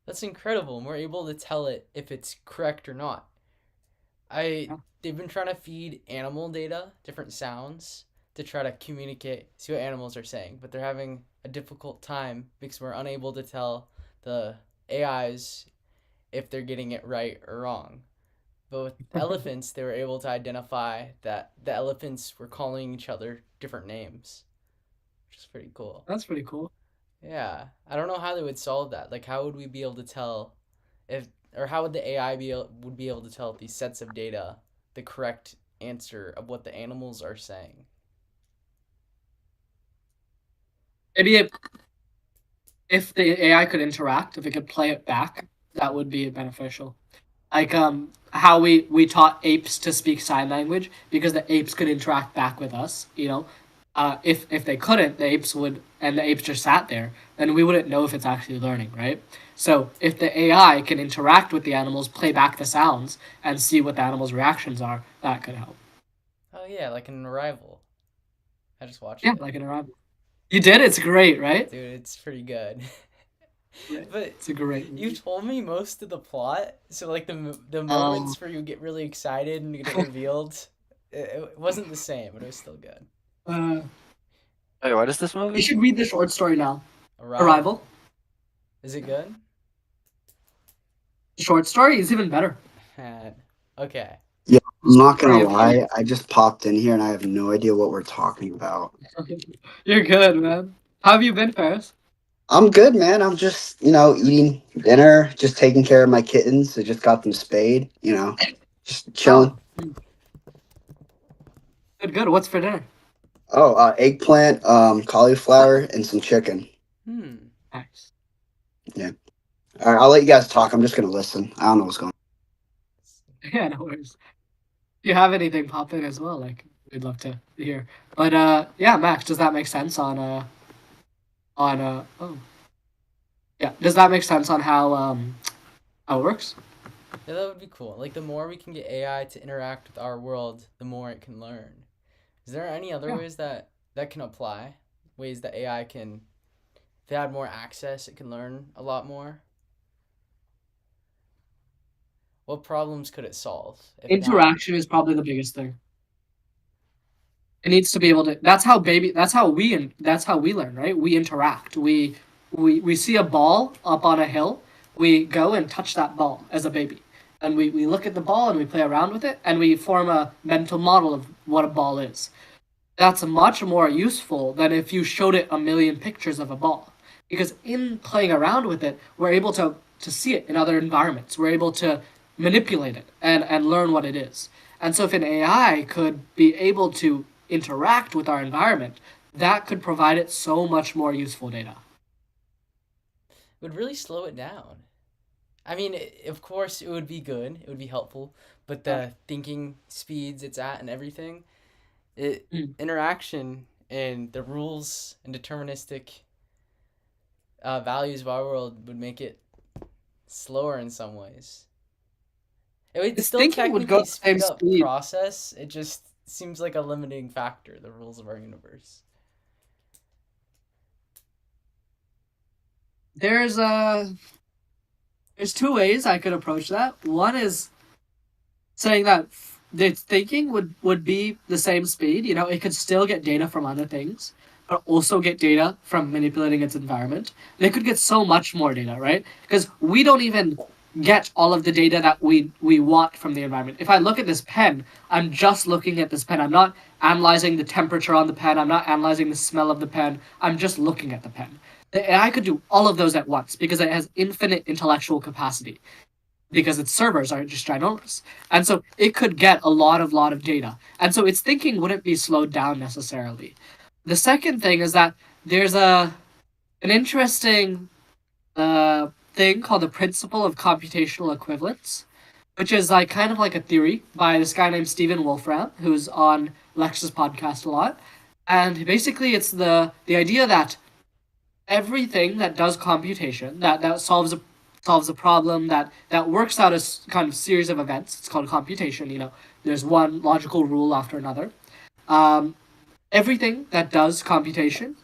That's incredible. And we're able to tell it if it's correct or not. They've been trying to feed animal data, different sounds, to try to communicate, see what animals are saying, but they're having a difficult time because we're unable to tell the AIs if they're getting it right or wrong. But with elephants, they were able to identify that the elephants were calling each other different names, which is pretty cool. That's pretty cool. Yeah, I don't know how they would solve that. Like, how would we be able to tell if, or how would the AI would be able to tell these sets of data the correct answer of what the animals are saying? Maybe if the AI could interact, if it could play it back, that would be beneficial. Like how we taught apes to speak sign language because the apes could interact back with us. If they couldn't, the apes would, and the apes just sat there, then we wouldn't know if it's actually learning, right? So if the AI can interact with the animals, play back the sounds, and see what the animals' reactions are, that could help. Oh yeah, like an Arrival. I just watched Yeah, it. like an arrival. You did. It's great, right? Dude, it's pretty good. Right. But It's a great you movie. told me most of the plot, so like the Um, moments where you get really excited and get it revealed, it wasn't the same, but it was still good. uh, Wait, what is this you movie? should read the short story now. Arrival. Arrival. Is it good? The short story is even better. Okay. Yeah, I'm not gonna Sorry, lie. I just popped in here and I have no idea what we're talking about. You're good, man. How have you been, Paris? I'm good, man. I'm just, eating dinner, just taking care of my kittens. I just got them spayed, just chilling. Oh, good. What's for dinner? Oh, eggplant, cauliflower, and some chicken. Nice. Yeah. All right, I'll let you guys talk. I'm just gonna listen. I don't know what's going on. Yeah, no worries. If you have anything pop in as well, like we'd love to hear. But yeah, Max, does that make sense oh yeah, does that make sense on how it works? Yeah, that would be cool. Like the more we can get AI to interact with our world, the more it can learn. Is there any other Yeah. ways that can apply? Ways that AI can, if it had more access, it can learn a lot more? What problems could it solve if it had? Interaction is probably the biggest thing. It needs to be able to. That's how we learn, right? We interact. We see a ball up on a hill. We go and touch that ball as a baby, and we look at the ball and we play around with it, and we form a mental model of what a ball is. That's much more useful than if you showed it a million pictures of a ball, because in playing around with it, we're able to see it in other environments. We're able to manipulate it and learn what it is. And so if an AI could be able to interact with our environment, that could provide it so much more useful data. It would really slow it down. I mean, of course, it would be good. It would be helpful. But the thinking speeds it's at and everything, interaction and the rules and deterministic values of our world would make it slower in some ways. It would This still thinking would go technically at the same speed up speed. process. It just seems like a limiting factor, the rules of our universe. There's two ways I could approach that. One is saying that the thinking would be the same speed. You know, it could still get data from other things, but also get data from manipulating its environment. They could get so much more data, right? Because we don't even get all of the data that we want from the environment. If I look at this pen, I'm just looking at this pen. I'm not analyzing the temperature on the pen. I'm not analyzing the smell of the pen. I'm just looking at the pen. The AI could do all of those at once because it has infinite intellectual capacity, because its servers are just ginormous. And so it could get a lot of data. And so its thinking wouldn't be slowed down necessarily. The second thing is that there's an interesting thing called the principle of computational equivalence, which is like kind of like a theory by this guy named Stephen Wolfram, who's on Lex's podcast a lot. And basically it's the idea that everything that does computation, that solves a problem, that works out a kind of series of events, it's called computation. You know, there's one logical rule after another. Everything that does computation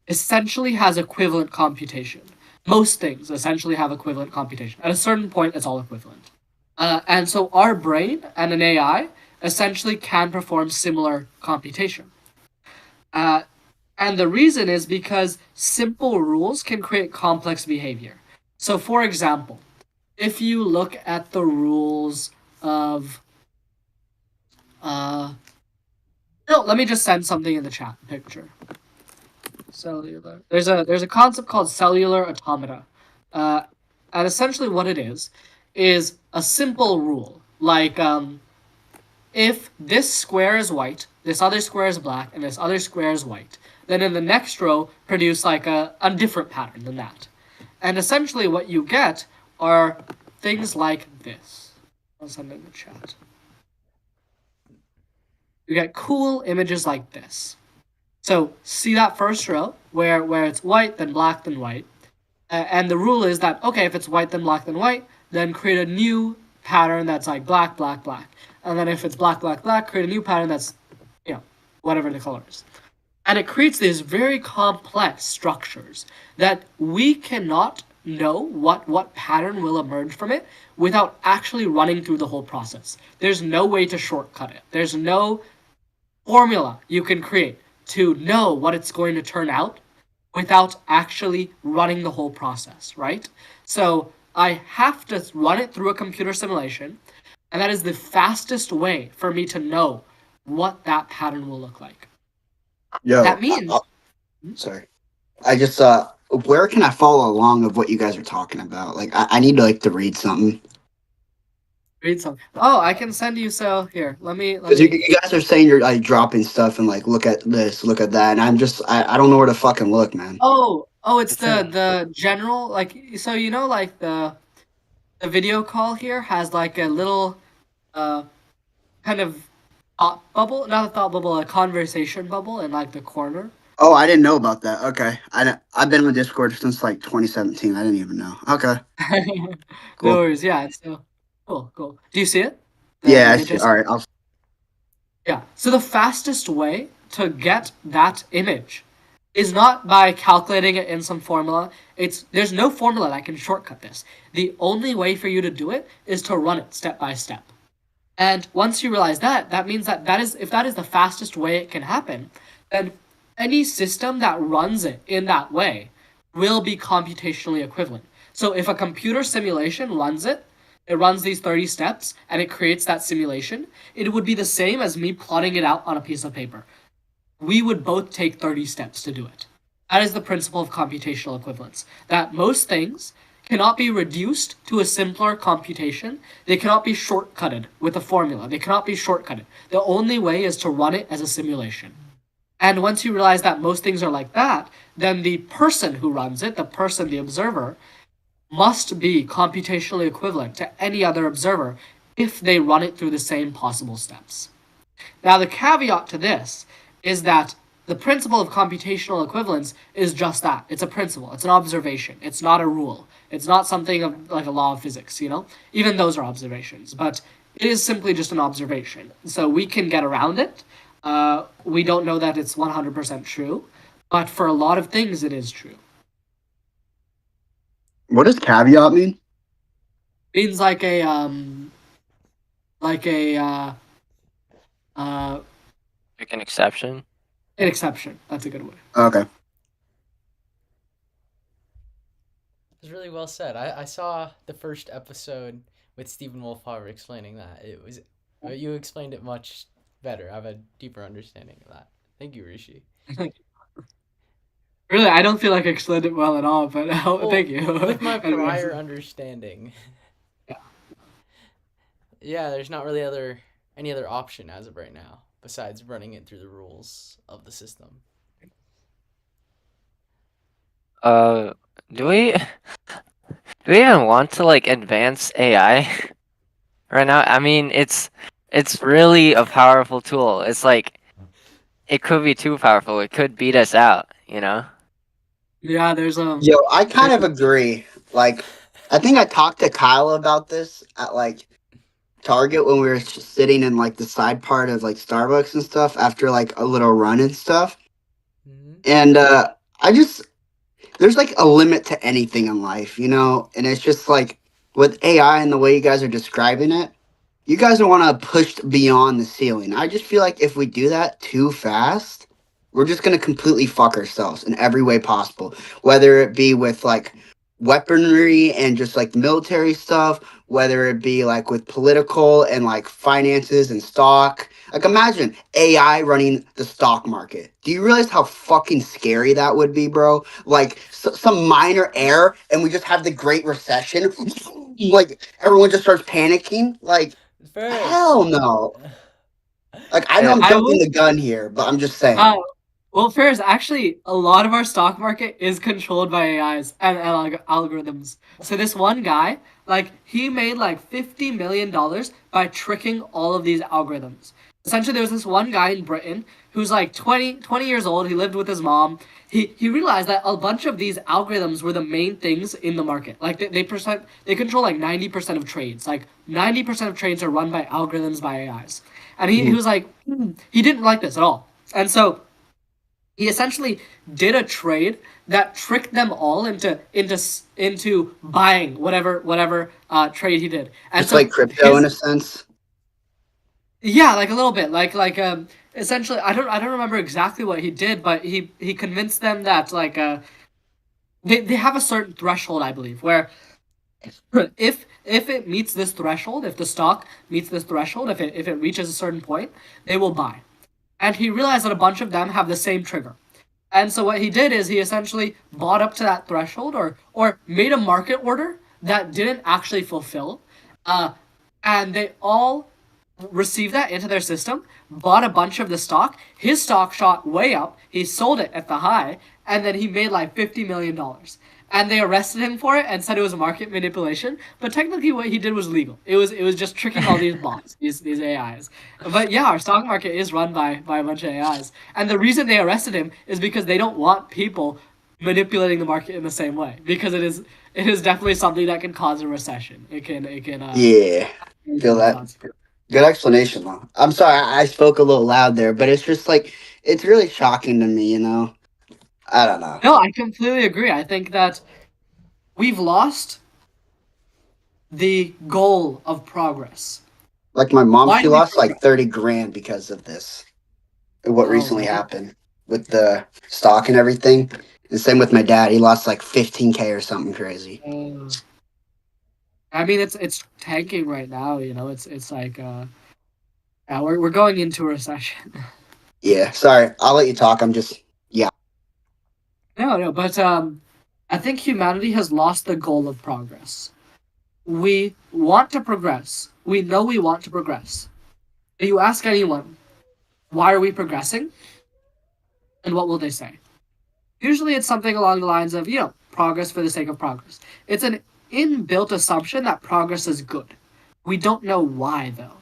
essentially has equivalent computation. Most things essentially have equivalent computation. At a certain point, it's all equivalent. And so our brain and an AI essentially can perform similar computation. And the reason is because simple rules can create complex behavior. So, for example, if you look at the rules of, no, let me just send something in the chat picture. Cellular. There's a concept called cellular automata, and essentially what it is a simple rule like if this square is white, this other square is black, and this other square is white, then in the next row produce like a different pattern than that. And essentially what you get are things like this. I'll send it in the chat. You get cool images like this. So see that first row where it's white, then black, then white. And the rule is that, okay, if it's white, then black, then white, then create a new pattern that's like black, black, black. And then if it's black, black, black, create a new pattern that's, you know, whatever the color is. And it creates these very complex structures that we cannot know what pattern will emerge from it without actually running through the whole process. There's no way to shortcut it. There's no formula you can create to know what it's going to turn out without actually running the whole process, right? So I have to run it through a computer simulation, and that is the fastest way for me to know what that pattern will look like. Yo, That means... sorry. I just where can I follow along of what you guys are talking about? Like I need to read something. Read something. Oh, I can send you. So here, let me. Because you guys are saying you're like dropping stuff and like look at this, look at that, and I don't know where to fucking look, man. Oh, it's the general, like, so you know, like the video call here has like a little kind of thought bubble, not a thought bubble, a conversation bubble in like the corner. Oh, I didn't know about that. Okay, I've been with Discord since like 2017. I didn't even know. Okay, cool. No worries. Yeah. So cool. Do you see it? Yeah, I see. All right. Yeah. So the fastest way to get that image is not by calculating it in some formula. There's no formula that can shortcut this. The only way for you to do it is to run it step by step. And once you realize that, that means that is if that is the fastest way it can happen, then any system that runs it in that way will be computationally equivalent. So if a computer simulation runs it, it runs these 30 steps and it creates that simulation, it would be the same as me plotting it out on a piece of paper. We would both take 30 steps to do it. That is the principle of computational equivalence. That most things cannot be reduced to a simpler computation. They cannot be shortcutted with a formula. They cannot be shortcutted. The only way is to run it as a simulation. And once you realize that most things are like that, then the person who runs it, the person, the observer, must be computationally equivalent to any other observer if they run it through the same possible steps. Now, the caveat to this is that the principle of computational equivalence is just that. It's a principle. It's an observation. It's not a rule. It's not something of, like a law of physics, you know? Even those are observations. But it is simply just an observation. So we can get around it. We don't know that it's 100% true. But for a lot of things, it is true. What does caveat mean? Means like a like Like an exception. an exception. That's a good word. Okay. It was really well said. I saw the first episode with Stephen Wolfhard explaining that. You explained it much better. I have a deeper understanding of that. Thank you, Rishi. Really, I don't feel like I explained it well at all, but Well, thank you. With my Anyways. prior understanding. Yeah, there's not really any other option as of right now besides running it through the rules of the system. Do we even want to like advance AI right now? I mean, it's really a powerful tool. It's like it could be too powerful. It could beat us out, you know? Yeah, there's Yo, I kind of agree. Like, I think I talked to Kyle about this at like Target when we were sitting in like the side part of like Starbucks and stuff after like a little run and stuff. Mm-hmm. And there's like a limit to anything in life, you know? And it's just like with AI and the way you guys are describing it, you guys don't want to push beyond the ceiling. I just feel like if we do that too fast, we're just going to completely fuck ourselves in every way possible. Whether it be with like weaponry and just like military stuff, whether it be like with political and like finances and stock. Like imagine AI running the stock market. Do you realize how fucking scary that would be, bro? Like some minor error and we just have the Great Recession. Like everyone just starts panicking. Like hell no. Like I know I'm I jumping would. the gun here, but I'm just saying. Well, Ferris, actually, a lot of our stock market is controlled by AIs and algorithms. So this one guy, like, he made like $50 million by tricking all of these algorithms. Essentially, there was this one guy in Britain who's like 20 years old. He lived with his mom. He realized that a bunch of these algorithms were the main things in the market. Like they control like 90% of trades. Like 90% of trades are run by algorithms by AIs. And he was like, he didn't like this at all. And so he essentially did a trade that tricked them all into buying whatever trade he did. And Just like crypto in a sense. Yeah, like a little bit, essentially, I don't remember exactly what he did, but he convinced them that like they have a certain threshold, I believe, where if it meets this threshold, if the stock meets this threshold, if it reaches a certain point, they will buy. And he realized that a bunch of them have the same trigger. And so what he did is he essentially bought up to that threshold or made a market order that didn't actually fulfill. And they all received that into their system, bought a bunch of the stock. His stock shot way up. He sold it at the high, and then he made like $50 million. And they arrested him for it and said it was market manipulation. But technically, what he did was legal. It was just tricking all these bots, these AIs. But yeah, our stock market is run by a bunch of AIs. And the reason they arrested him is because they don't want people manipulating the market in the same way. Because it is definitely something that can cause a recession. It can. Yeah, feel that. Good explanation, though. I'm sorry I spoke a little loud there, but it's just like it's really shocking to me, you know. I don't know. No, I completely agree. I think that we've lost the goal of progress. Like my mom, Why she do we lost progress? like 30 grand because of this. What Oh, recently really? happened with the stock and everything. And same with my dad. He lost like 15K or something crazy. I mean, it's tanking right now. You know, it's like yeah, we're going into a recession. Yeah, sorry. I'll let you talk. I'm just yeah. No, but I think humanity has lost the goal of progress. We want to progress. We know we want to progress. But you ask anyone, why are we progressing? And what will they say? Usually it's something along the lines of, progress for the sake of progress. It's an inbuilt assumption that progress is good. We don't know why, though.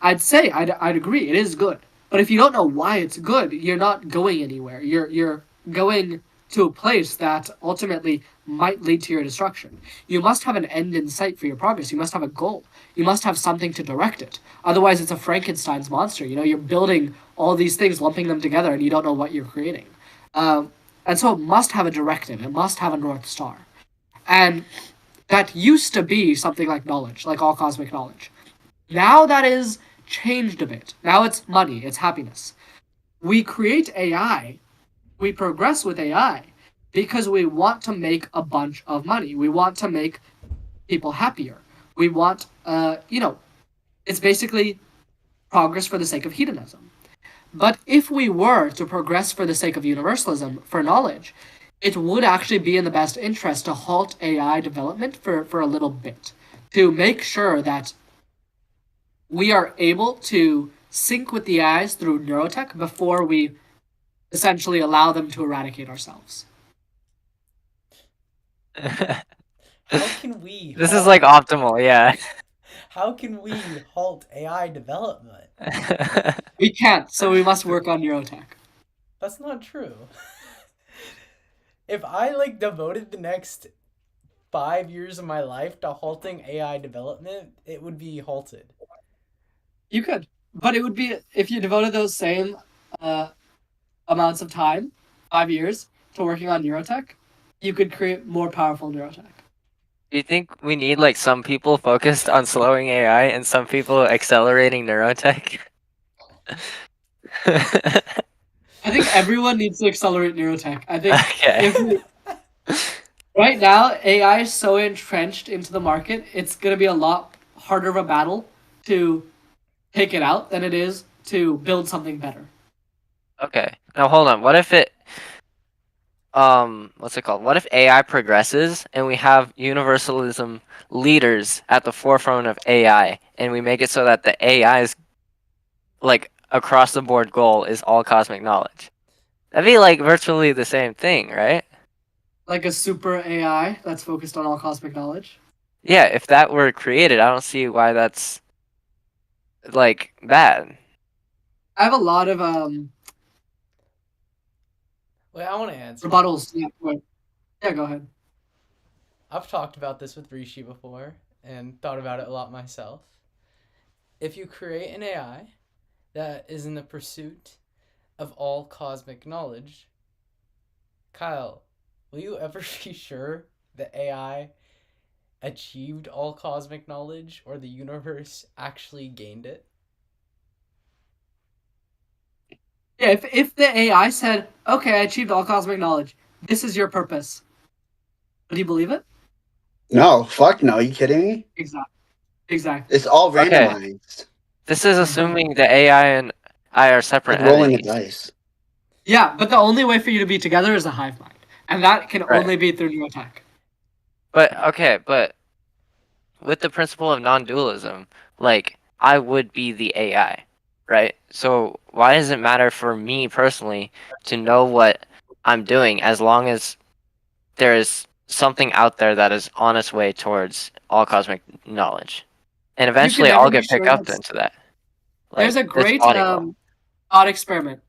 I'd agree, it is good. But if you don't know why it's good, you're not going anywhere. You're going to a place that ultimately might lead to your destruction. You must have an end in sight for your progress. You must have a goal. You must have something to direct it. Otherwise, it's a Frankenstein's monster. You're building all these things, lumping them together, and you don't know what you're creating. And so it must have a directive. It must have a North Star. And that used to be something like knowledge, like all cosmic knowledge. Now that is changed a bit. Now it's money, it's happiness. We create AI, we progress with AI because we want to make a bunch of money. We want to make people happier. We want, it's basically progress for the sake of hedonism. But if we were to progress for the sake of universalism, for knowledge, it would actually be in the best interest to halt AI development for a little bit, to make sure that we are able to sync with the eyes through neurotech before we essentially allow them to eradicate ourselves. How can we? This is like optimal, yeah. How can we halt AI development? We can't, so we must work on neurotech. That's not true. If I devoted the next 5 years of my life to halting AI development, it would be halted. You could, but it would be if you devoted those same amounts of time, 5 years, to working on neurotech, you could create more powerful neurotech. Do you think we need some people focused on slowing AI and some people accelerating neurotech? I think everyone needs to accelerate neurotech. I think Okay. right now AI is so entrenched into the market, it's gonna be a lot harder of a battle to take it out than it is to build something better. Okay. Now hold on. What if what's it called? What if AI progresses and we have universalism leaders at the forefront of AI and we make it so that the AI's across the board goal is all cosmic knowledge? That'd be virtually the same thing, right? Like a super AI that's focused on all cosmic knowledge. Yeah, if that were created, I don't see why that's bad. I have a lot of Wait, I want to answer. rebuttals. Yeah, go ahead. I've talked about this with Rishi before and thought about it a lot myself. If you create an AI that is in the pursuit of all cosmic knowledge, Kyle, will you ever be sure the AI achieved all cosmic knowledge or the universe actually gained it? Yeah, if the AI said, "Okay, I achieved all cosmic knowledge. This is your purpose," would you believe it? No, fuck no. Are you kidding me? Exactly. It's all Okay. randomized. This is assuming the AI and I are separate Like rolling a entities. dice. Yeah, but the only way for you to be together is a hive mind, and that can Right. only be through neurotech. But with the principle of non-dualism, I would be the AI, right? So why does it matter for me personally to know what I'm doing as long as there is something out there that is on its way towards all cosmic knowledge? And eventually never I'll be get picked sure up that's- into that. There's a this great body will. thought experiment.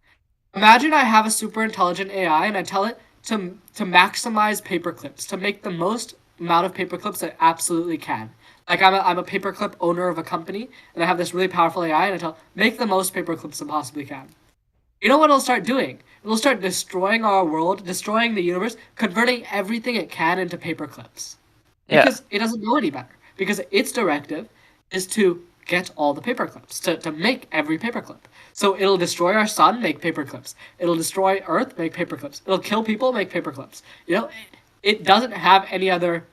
Imagine I have a super intelligent AI and I tell it to maximize paper clips, to make the most amount of paper clips it absolutely can. Like I'm a paperclip owner of a company and I have this really powerful AI and I tell make the most paper clips it possibly can. You know what it'll start doing? It'll start destroying our world, destroying the universe, converting everything it can into paper clips. Yeah. Because it doesn't know any better. Because its directive is to get all the paper clips, to make every paperclip. So it'll destroy our sun, make paper clips. It'll destroy Earth, make paper clips. It'll kill people, make paper clips. It doesn't have any other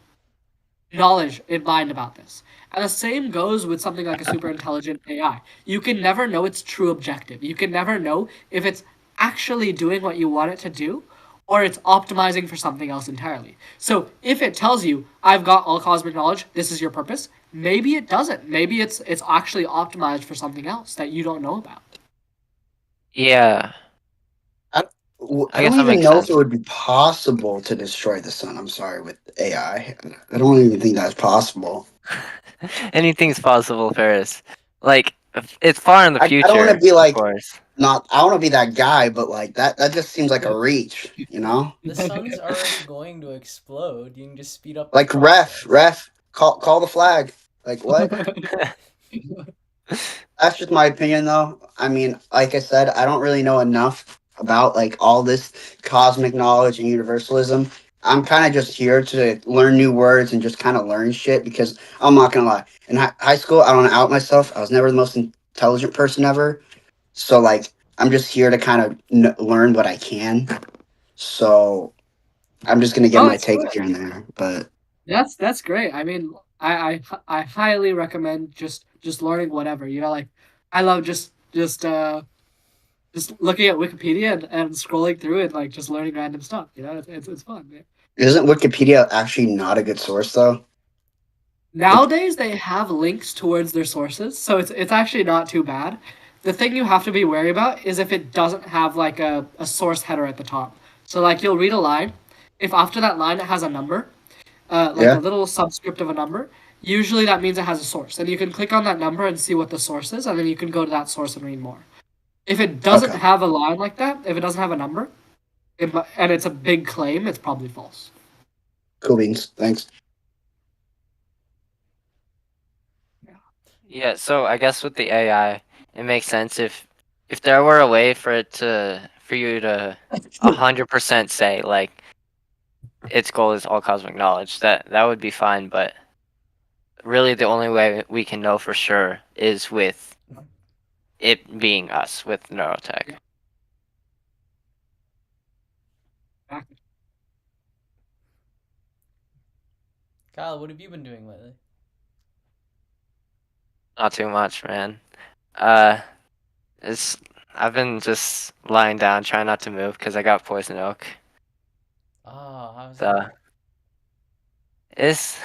knowledge in mind about this. And the same goes with something like a super intelligent AI. You can never know its true objective. You can never know if it's actually doing what you want it to do or it's optimizing for something else entirely. So if it tells you, I've got all cosmic knowledge, this is your purpose, maybe it doesn't. Maybe it's actually optimized for something else that you don't know about. Yeah, I I guess don't that even makes know if sense. it would be possible to destroy the sun. I'm sorry, with AI. I don't even think that's possible. Anything's possible, Ferris. Like, it's far in the I don't want to future, be of like course. not. I want to be that guy, but like that just seems like a reach, you know? The sun's already going to explode. You can just speed up the Like process. ref, call the flag. Like what? That's just my opinion, though. I mean, like I said, I don't really know enough about like all this cosmic knowledge and universalism. I'm kind of just here to learn new words and just kind of learn shit because I'm not gonna lie. In high school, I don't want to out myself. I was never the most intelligent person ever. So like, I'm just here to kind of learn what I can. So I'm just gonna give Oh, my it's take good. here and there. But That's great. I mean, I highly recommend just learning whatever. Like I love just looking at Wikipedia and scrolling through it, like just learning random stuff. It's fun. Yeah. isn't Wikipedia actually not a good source though? Like, Nowadays they have links towards their sources, so it's actually not too bad. The thing you have to be wary about is if it doesn't have like a source header at the top. So like you'll read a line, if after that line it has a number, like a yeah. little subscript of a number, usually that means it has a source. And you can click on that number and see what the source is, and then you can go to that source and read more. If it doesn't Okay. have a line like that, if it doesn't have a number, and it's a big claim, it's probably false. Cool beans. Thanks. Yeah, so I guess with the AI, it makes sense if there were a way for you to 100% say like its goal is all cosmic knowledge, that would be fine, but really the only way we can know for sure is with it being us with neurotech. Yeah. Exactly. Kyle, what have you been doing lately? Not too much, man. Uh, it's I've been just lying down, trying not to move because I got poison oak. Oh, how's So that? it's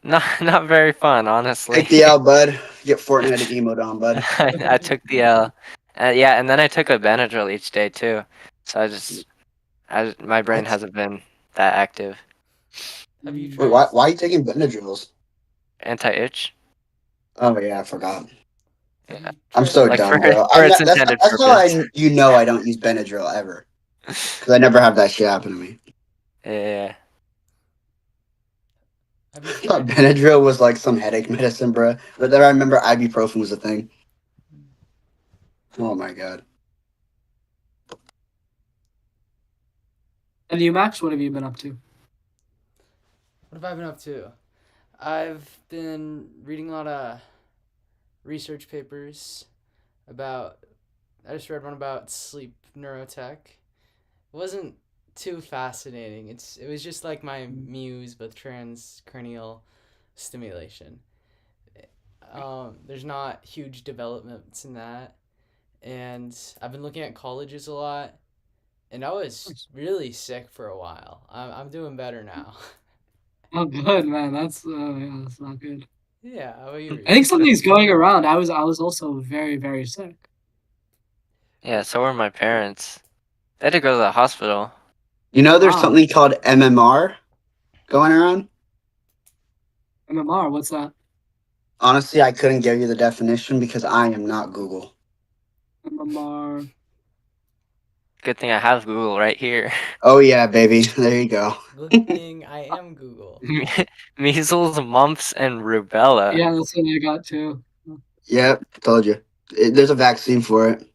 not very fun, honestly. Take the L, bud. Get Fortnite emote on, bud. I took the L. Yeah, and then I took a Benadryl each day too. So my brain What? hasn't been that active. Have you Mm. Wait, tried? why are you taking Benadryls? Anti-itch. Oh yeah, I forgot. Have Yeah. you I'm tried? so Like dumb, bro. for its intended That's how purpose. you know I don't use Benadryl ever because I never have that shit happen to me. Yeah. Have you I thought tried? Benadryl was like some headache medicine, bro. But then I remember ibuprofen was a thing. Oh my god. And you, Max, what have you been up to? What have I been up to? I've been reading a lot of research papers about. I just read one about sleep neurotech. It wasn't too fascinating. It was just like my muse with transcranial stimulation. There's not huge developments in that, and I've been looking at colleges a lot, and I was really sick for a while. I'm doing better now. Oh, good man. That's not good. Yeah, how about you, I think Reese? something's going around. I was also very very sick. Yeah, so were my parents. They had to go to the hospital. You know, there's Wow. something called MMR going around. MMR, what's that? Honestly, I couldn't give you the definition because I am not Google. MMR. Good thing I have Google right here. Oh yeah, baby. There you go. Good thing I am Google. Measles, mumps, and rubella. Yeah, that's what I got too. Yep, told you. There's a vaccine for it.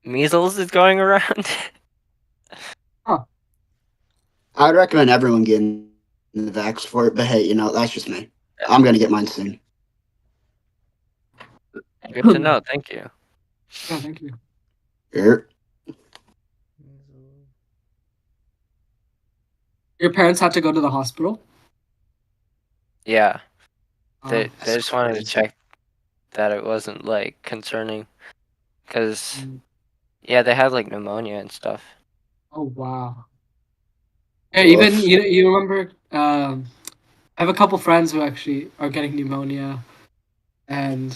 Measles is going around. Huh. I would recommend everyone getting the vax for it, but hey, that's just me. I'm gonna get mine soon. Good to know. Thank you. Yeah, thank you. Er, Your parents had to go to the hospital? Yeah, Oh, they That's just wanted to crazy. check that it wasn't like concerning, cause mm. yeah, they had like pneumonia and stuff. Oh wow. Yeah, even Oof. you remember I have a couple friends who actually are getting pneumonia, and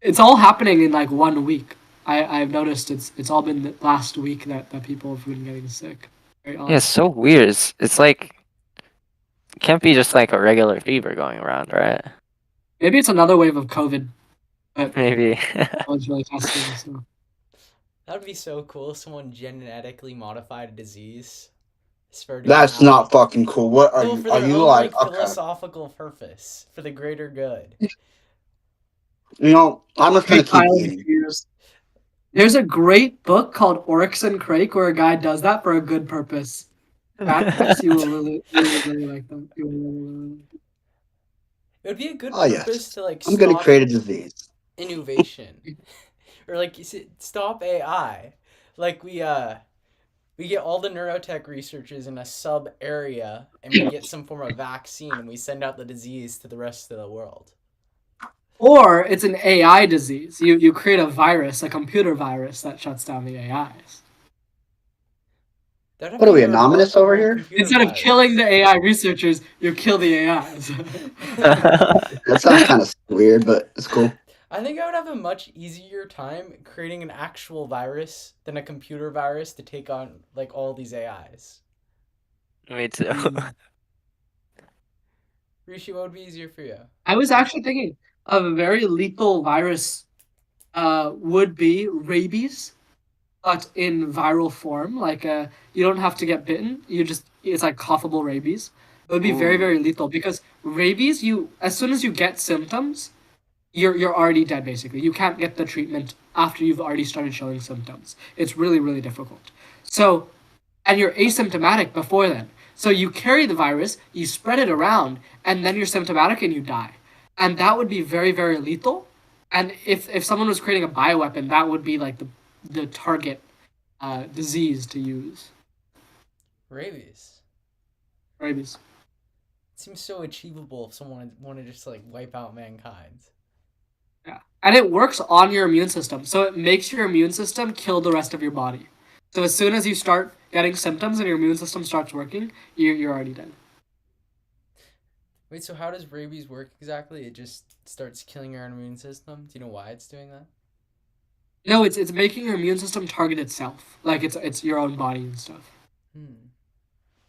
it's all happening in like 1 week. I've noticed it's all been the last week that people have been getting sick. Very Yeah, odd. it's so weird. It's like it can't be just like a regular fever going around, right? Maybe it's another wave of COVID, but Maybe. no one's really testing. So That would be so cool. If someone genetically modified a disease, spreading it That's out. not fucking cool. What are No, you? for Are their you own like like okay? philosophical purpose, for the greater good. You know, I'm just gonna great keep pile of eating. fears. There's a great book called Oryx and Crake where a guy does that for a good purpose. Max, you will really like that. You will really. It would be a good Oh purpose yes, to like I'm gonna stop create a disease. innovation, or like stop AI. Like we get all the neurotech researchers in a sub area, and we get some form of vaccine, and we send out the disease to the rest of the world. Or it's an AI disease. You create a virus, a computer virus that shuts down the AIs. That'd have What to are be we, a anonymous over remarkable here? computer Instead of killing virus. the AI researchers, you kill the AIs. That sounds kind of weird, but it's cool. I think I would have a much easier time creating an actual virus than a computer virus to take on like all these AIs. Me too. Rishi, what would be easier for you? I was actually thinking of a very lethal virus would be rabies, but in viral form. Like you don't have to get bitten. It's like coughable rabies. It would be very Ooh. very lethal because rabies, you as soon as you get symptoms, you're already dead basically. You can't get the treatment after you've already started showing symptoms. It's really really difficult. So and you're asymptomatic before then. So you carry the virus, you spread it around, and then you're symptomatic and you die. And that would be very, very lethal. And if someone was creating a bioweapon, that would be like the target disease to use. Rabies. Rabies. It seems so achievable if someone wanted to just like wipe out mankind. Yeah. And it works on your immune system. So it makes your immune system kill the rest of your body. So as soon as you start getting symptoms and your immune system starts working, you're already dead. Wait, so how does rabies work exactly? It just starts killing your immune system? Do you know why it's doing that? No, it's making your immune system target itself. Like it's your own body and stuff. Hmm.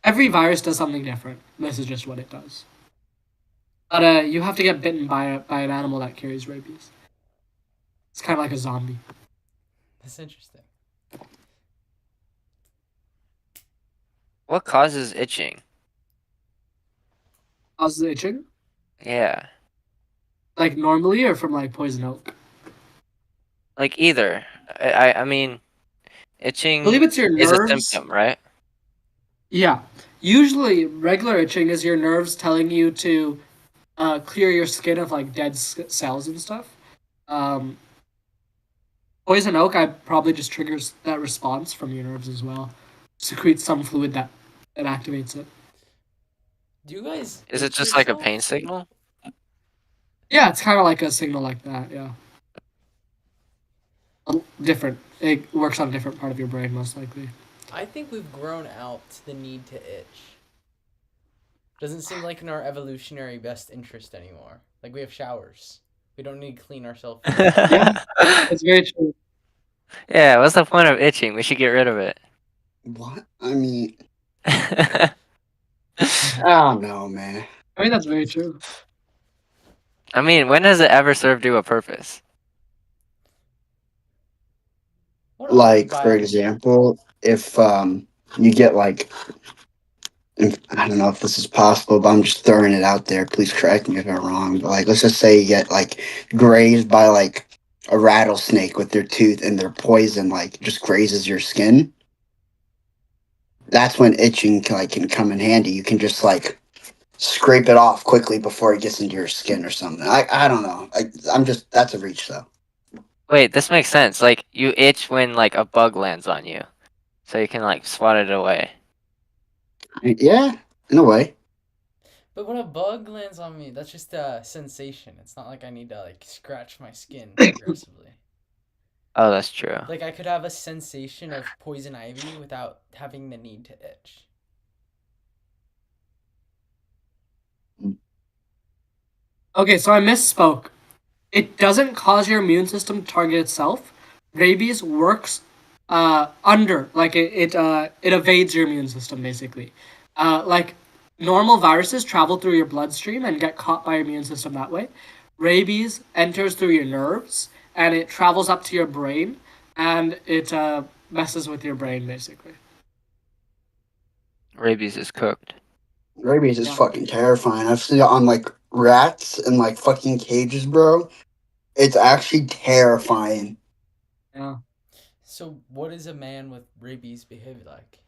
Every virus does something different. This is just what it does. But you have to get bitten by an animal that carries rabies. It's kind of like a zombie. That's interesting. What causes itching? Causes itching, Yeah, like normally, or from like poison oak. like either. I mean, I believe itching it's your is a nerves. symptom, right? Yeah. Usually, regular itching is your nerves telling you to clear your skin of like dead cells and stuff. Um, poison oak, I probably just triggers that response from your nerves as well. Secretes some fluid that activates it. Do you guys Is it itch just like a pain yourself? signal? Yeah, it's kind of like a signal like that. Yeah. Different. It works on a different part of your brain, most likely. I think we've grown out the need to itch. Doesn't seem like in our evolutionary best interest anymore. Like we have showers. We don't need to clean ourselves first. Yeah, that's very true. Yeah, what's the point of itching? We should get rid of it. What? I mean, I I don't know, man. I mean, that's very true. mean, when has it ever served you a purpose? What other Like, for bio? example, if you get like, I don't know if this is possible, but I'm just throwing it out there. Please correct me if I'm wrong. But like, let's just say you get like grazed by like a rattlesnake with their tooth, and their poison like just grazes your skin. That's when itching can come in handy. You can just like scrape it off quickly before it gets into your skin or something. I don't know. I'm just that's a reach though. Wait, this makes sense. Like you itch when like a bug lands on you, so you can like swat it away. Yeah, in a way. But when a bug lands on me, that's just a sensation. It's not like I need to like scratch my skin aggressively. Oh, that's true. Like I could have a sensation of poison ivy without having the need to itch. Okay, so I misspoke. It doesn't cause your immune system to target itself. Rabies works under, like it evades your immune system basically. Like normal viruses travel through your bloodstream and get caught by your immune system that way. Rabies enters through your nerves and it travels up to your brain and it messes with your brain basically. Rabies is cooked. Rabies is Yeah. fucking terrifying. I've seen it on like rats and like fucking cages, bro. It's actually terrifying. Yeah. So what does a man with rabies behave like?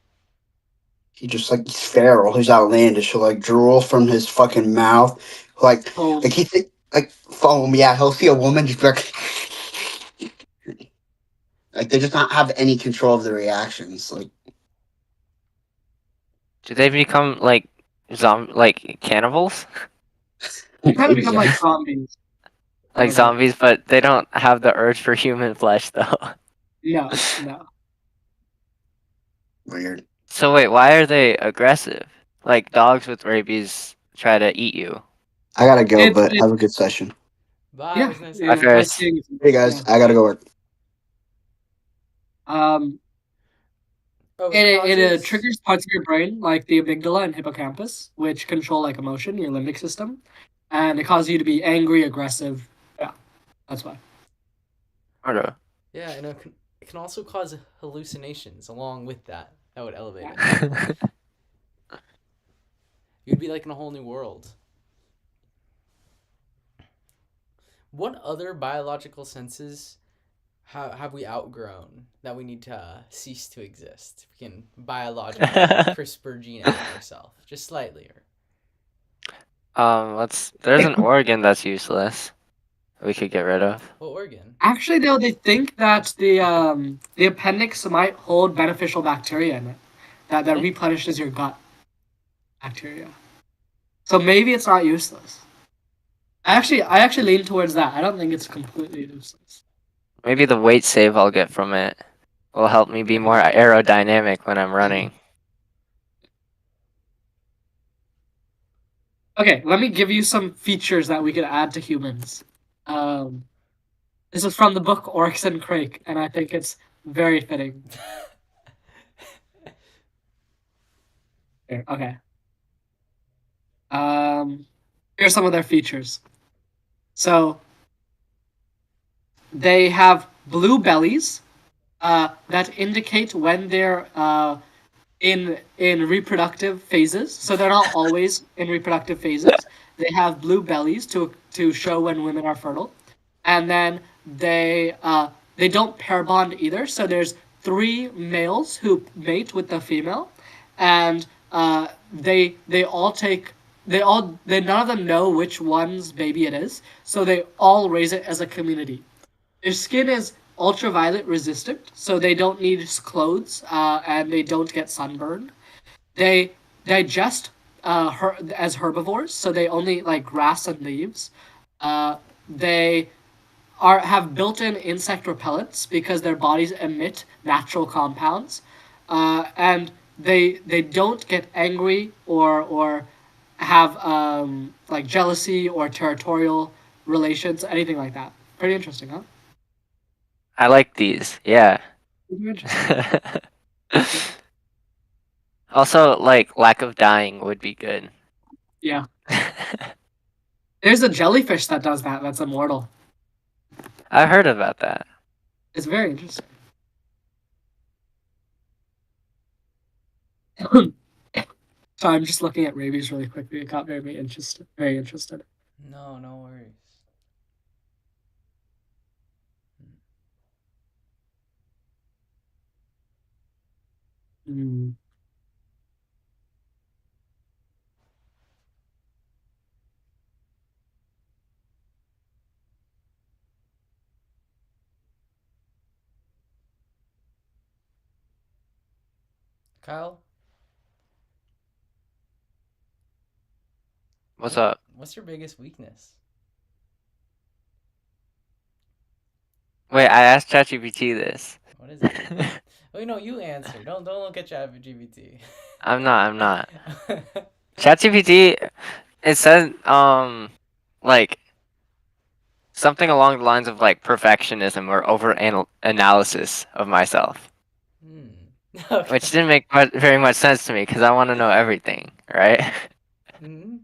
He just like he's feral. He's outlandish. He'll like drool from his fucking mouth. Cold. Like he like foam. Yeah, he'll see a woman just be like they just not have any control of the reactions. Like Do they become like like cannibals? They kind of maybe become yeah. like zombies. a Like little bit. zombies, but they don't have the urge for human flesh though. No, no. Weird. So wait, why are they aggressive? Like dogs with rabies try to eat you. I gotta go, It, but it have a good session. Bye, it yeah, was nice Bye, yeah. having you. Nice Ferris. seeing you. Hey guys, Yeah. I gotta go work. Um, Oh, it triggers parts of your brain like the amygdala and hippocampus, which control like emotion, your limbic system, and it causes you to be angry, aggressive. Yeah, that's why. Okay. Yeah, and it can also cause hallucinations along with that. That would elevate it. You'd be like in a whole new world. What other biological senses have we outgrown that we need to cease to exist? We can biologically CRISPR gene edit ourselves just slightly. There's an organ that's useless. We could get rid of. What organ? Actually, though, they think that the appendix might hold beneficial bacteria in it that replenishes your gut bacteria. So maybe it's not useless. I actually lean towards that. I don't think it's completely useless. Maybe the weight save I'll get from it will help me be more aerodynamic when I'm running. Okay, let me give you some features that we could add to humans. Um, this is from the book Oryx and Crake, and I think it's very fitting. Here, okay. Here's some of their features. So they have blue bellies that indicate when they're in reproductive phases. So they're not always in reproductive phases. They have blue bellies to show when women are fertile, and then they don't pair bond either. So there's three males who mate with the female, and they all take they none of them know which one's baby it is. So they all raise it as a community. Their skin is ultraviolet resistant, so they don't need clothes and they don't get sunburned. They digest as herbivores, so they only eat like grass and leaves. They have built-in insect repellents because their bodies emit natural compounds, and they don't get angry or have like jealousy or territorial relations, anything like that. Pretty interesting, huh? I like these. Yeah. Pretty interesting. Also, like lack of dying would be good. Yeah. There's a jellyfish that does that. That's immortal. I heard about that. It's very interesting. So I'm just looking at rabies really quickly. It got very interested. Very interested. No, no worries. Mm. Kyle, What's up? what's your biggest weakness? Wait, I asked ChatGPT this. What is it? Oh no, you answer. Don't look at ChatGPT. I'm not. ChatGPT, it said like something along the lines of like perfectionism or over analysis of myself, Okay. which didn't make very much sense to me because I want to know everything, right? Mhm.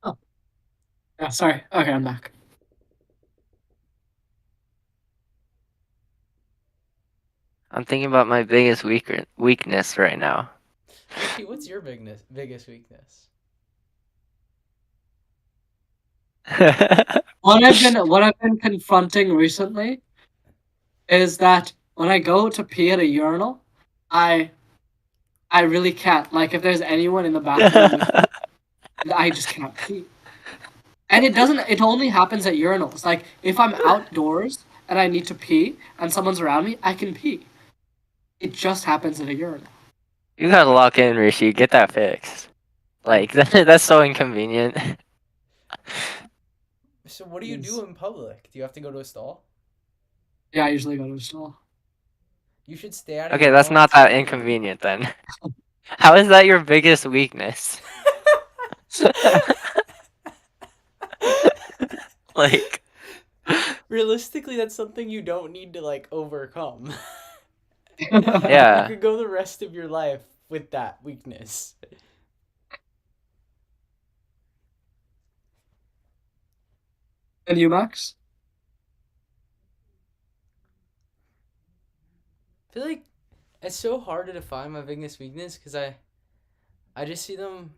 Oh, yeah. Sorry. Okay, I'm back. I'm thinking about my biggest weakness right now. Rishi, what's your biggest weakness? What I've been confronting recently is that when I go to pee at a urinal, I I really can't. Like if there's anyone in the bathroom with me, I just can't pee. And it doesn't. It only happens at urinals. Like if I'm outdoors and I need to pee and someone's around me, I can pee. It just happens at a urinal. You gotta lock in, Rishi. Get that fixed. Like that's so inconvenient. So what do you do in public? Do you have to go to a stall? Yeah, I usually go to a stall. You should stay out of Okay, your that's own not that tea. inconvenient then. How is that your biggest weakness? Like, Realistically, that's something you don't need to like overcome. You yeah. could go the rest of your life with that weakness. And you, Max? I feel like it's so hard to define my biggest weakness because I just see them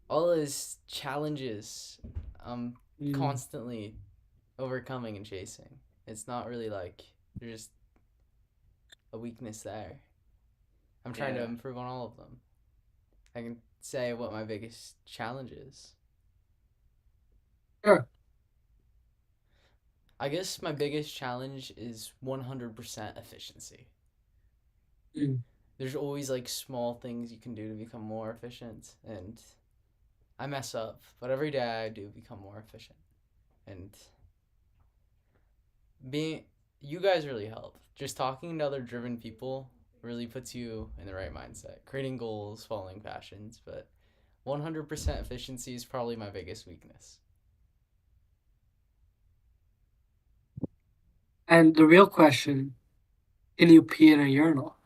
all as challenges I'm constantly overcoming and chasing. It's not really like there's just a weakness there. I'm trying to improve on all of them. I can say what my biggest challenge is. Sure. I guess my biggest challenge is 100% efficiency. Mm. There's always like small things you can do to become more efficient, and I mess up, but every day I do become more efficient. And being you guys really help. Just talking to other driven people really puts you in the right mindset. Creating goals, following passions, but 100% efficiency is probably my biggest weakness. And the real question: can you pee in a urinal?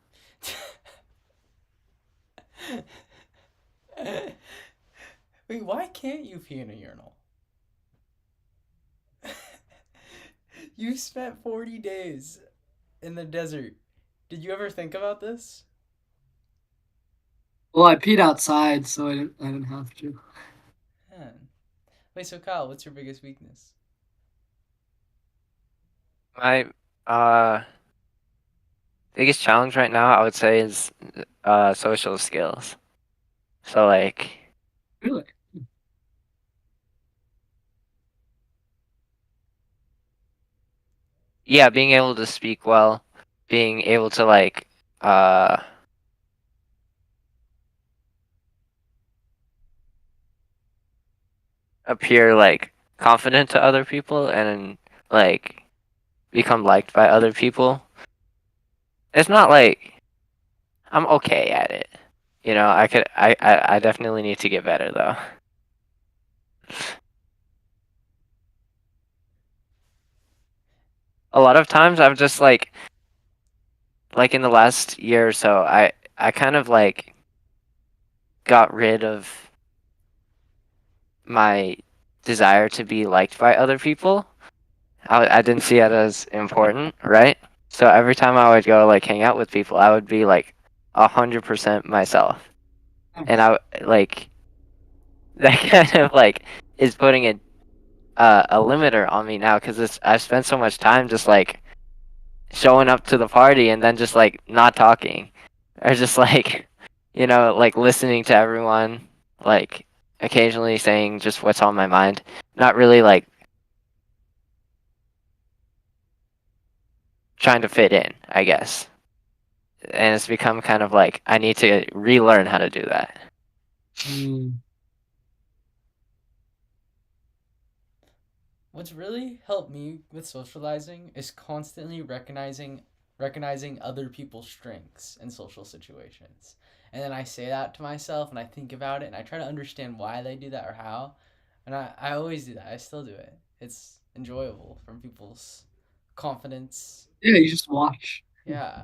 Wait, why can't you pee in a urinal? You spent 40 days in the desert. Did you ever think about this? Well, I peed outside, so I didn't have to. Man. Wait, so Kyle, what's your biggest weakness? My biggest challenge right now, I would say, is social skills. So like, Really? yeah, being able to speak well, being able to like appear like confident to other people and like become liked by other people. It's not like I'm okay at it. You know, I definitely need to get better though. A lot of times I've just like in the last year or so, I kind of like got rid of my desire to be liked by other people. I didn't see it as important, right? So every time I would go like hang out with people, I would be like 100% myself, and I like that kind of like is putting a limiter on me now because it's I've spent so much time just like showing up to the party and then just like not talking, or just like you know, like listening to everyone, like occasionally saying just what's on my mind, not really like trying to fit in, I guess. And it's become kind of like I need to relearn how to do that. Mm. What's really helped me with socializing is constantly recognizing other people's strengths in social situations. And then I say that to myself and I think about it and I try to understand why they do that or how. And I always do that. I still do it. It's enjoyable from people's confidence. Yeah, you just watch. Yeah.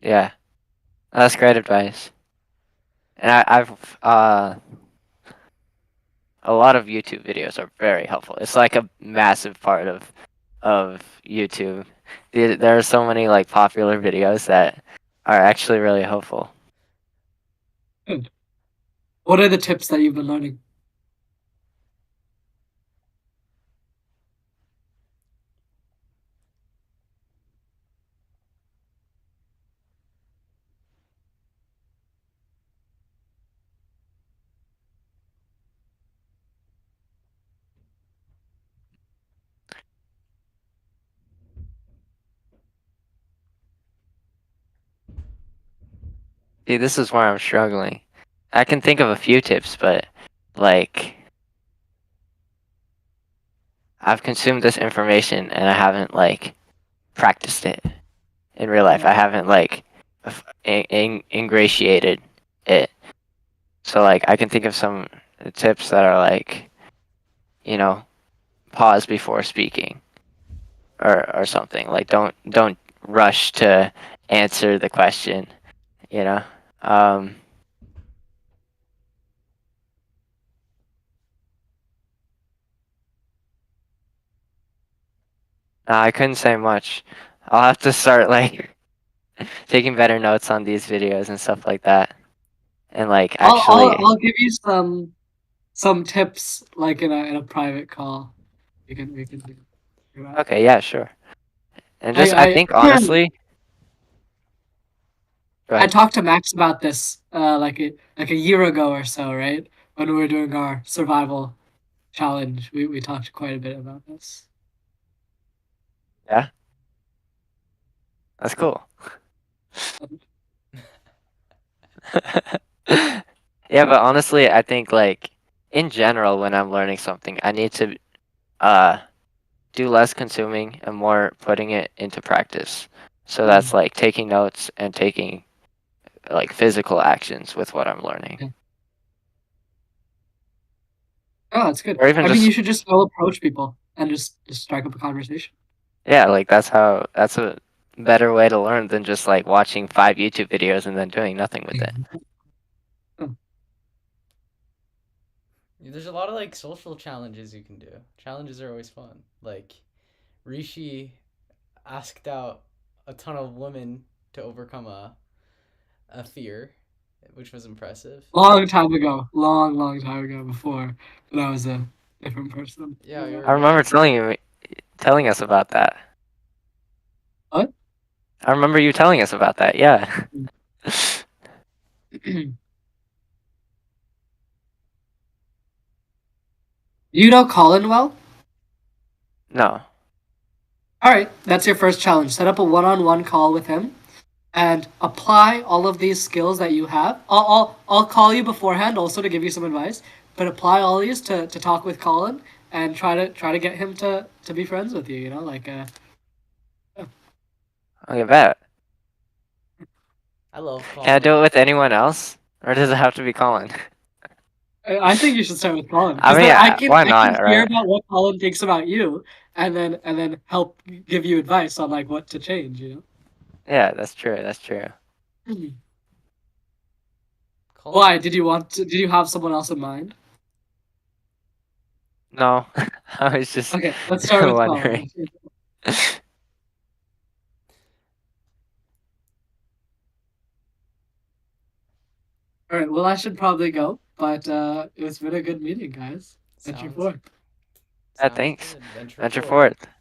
Yeah, that's great advice. And I've a lot of YouTube videos are very helpful. It's like a massive part of YouTube. There are so many like popular videos that are actually really helpful. Good. What are the tips that you've been learning? See, this is where I'm struggling. I can think of a few tips, but like I've consumed this information and I haven't like practiced it in real life. I haven't like ingratiated it. So like I can think of some tips that are like, you know, pause before speaking or something. Like don't rush to answer the question, you know. Um I couldn't say much. I'll have to start like taking better notes on these videos and stuff like that. And like actually, I'll give you some tips like in a private call. We can do that. okay, yeah, sure. And just I I think honestly, go I ahead. talked to Max about this like a year ago or so, right? When we were doing our survival challenge. We talked quite a bit about this. Yeah, that's cool. Yeah, but honestly, I think like in general, when I'm learning something, I need to uh do less consuming and more putting it into practice. So that's Mm. like taking notes and taking like physical actions with what I'm learning, Yeah. Oh, that's good. or even I mean, just you should just go approach people and just strike up a conversation. yeah, like that's a better way to learn than just like watching 5 YouTube videos and then doing nothing with it. Oh, There's a lot of like social challenges you can do. Challenges are always fun. Like Rishi asked out a ton of women to overcome a fear, which was impressive. long time ago, long time ago, before when I was a different person. Yeah, you were I remember young. telling us about that. What? I remember you telling us about that. Yeah. You know Colin well? No. All right, that's your first challenge. Set up a one-on-one call with him and apply all of these skills that you have. I'll call you beforehand also to give you some advice, but apply all these to talk with Colin and try to get him to be friends with you. You know, like Okay, bet. I love Can I Colin. do it with anyone else, or does it have to be Colin? I think you should start with Colin I because mean, then why I can not, hear right? about what Colin thinks about you and then help give you advice on like what to change. You Yeah, that's true. That's true. know. Colin. Why did you have someone else in mind? No, I was just Okay, let's start with wondering. Colin. All right. Well, I should probably go, but it's been a good meeting, guys. Venture Sounds forth. Yeah, sounds thanks. good. Venture Venture forth. forth.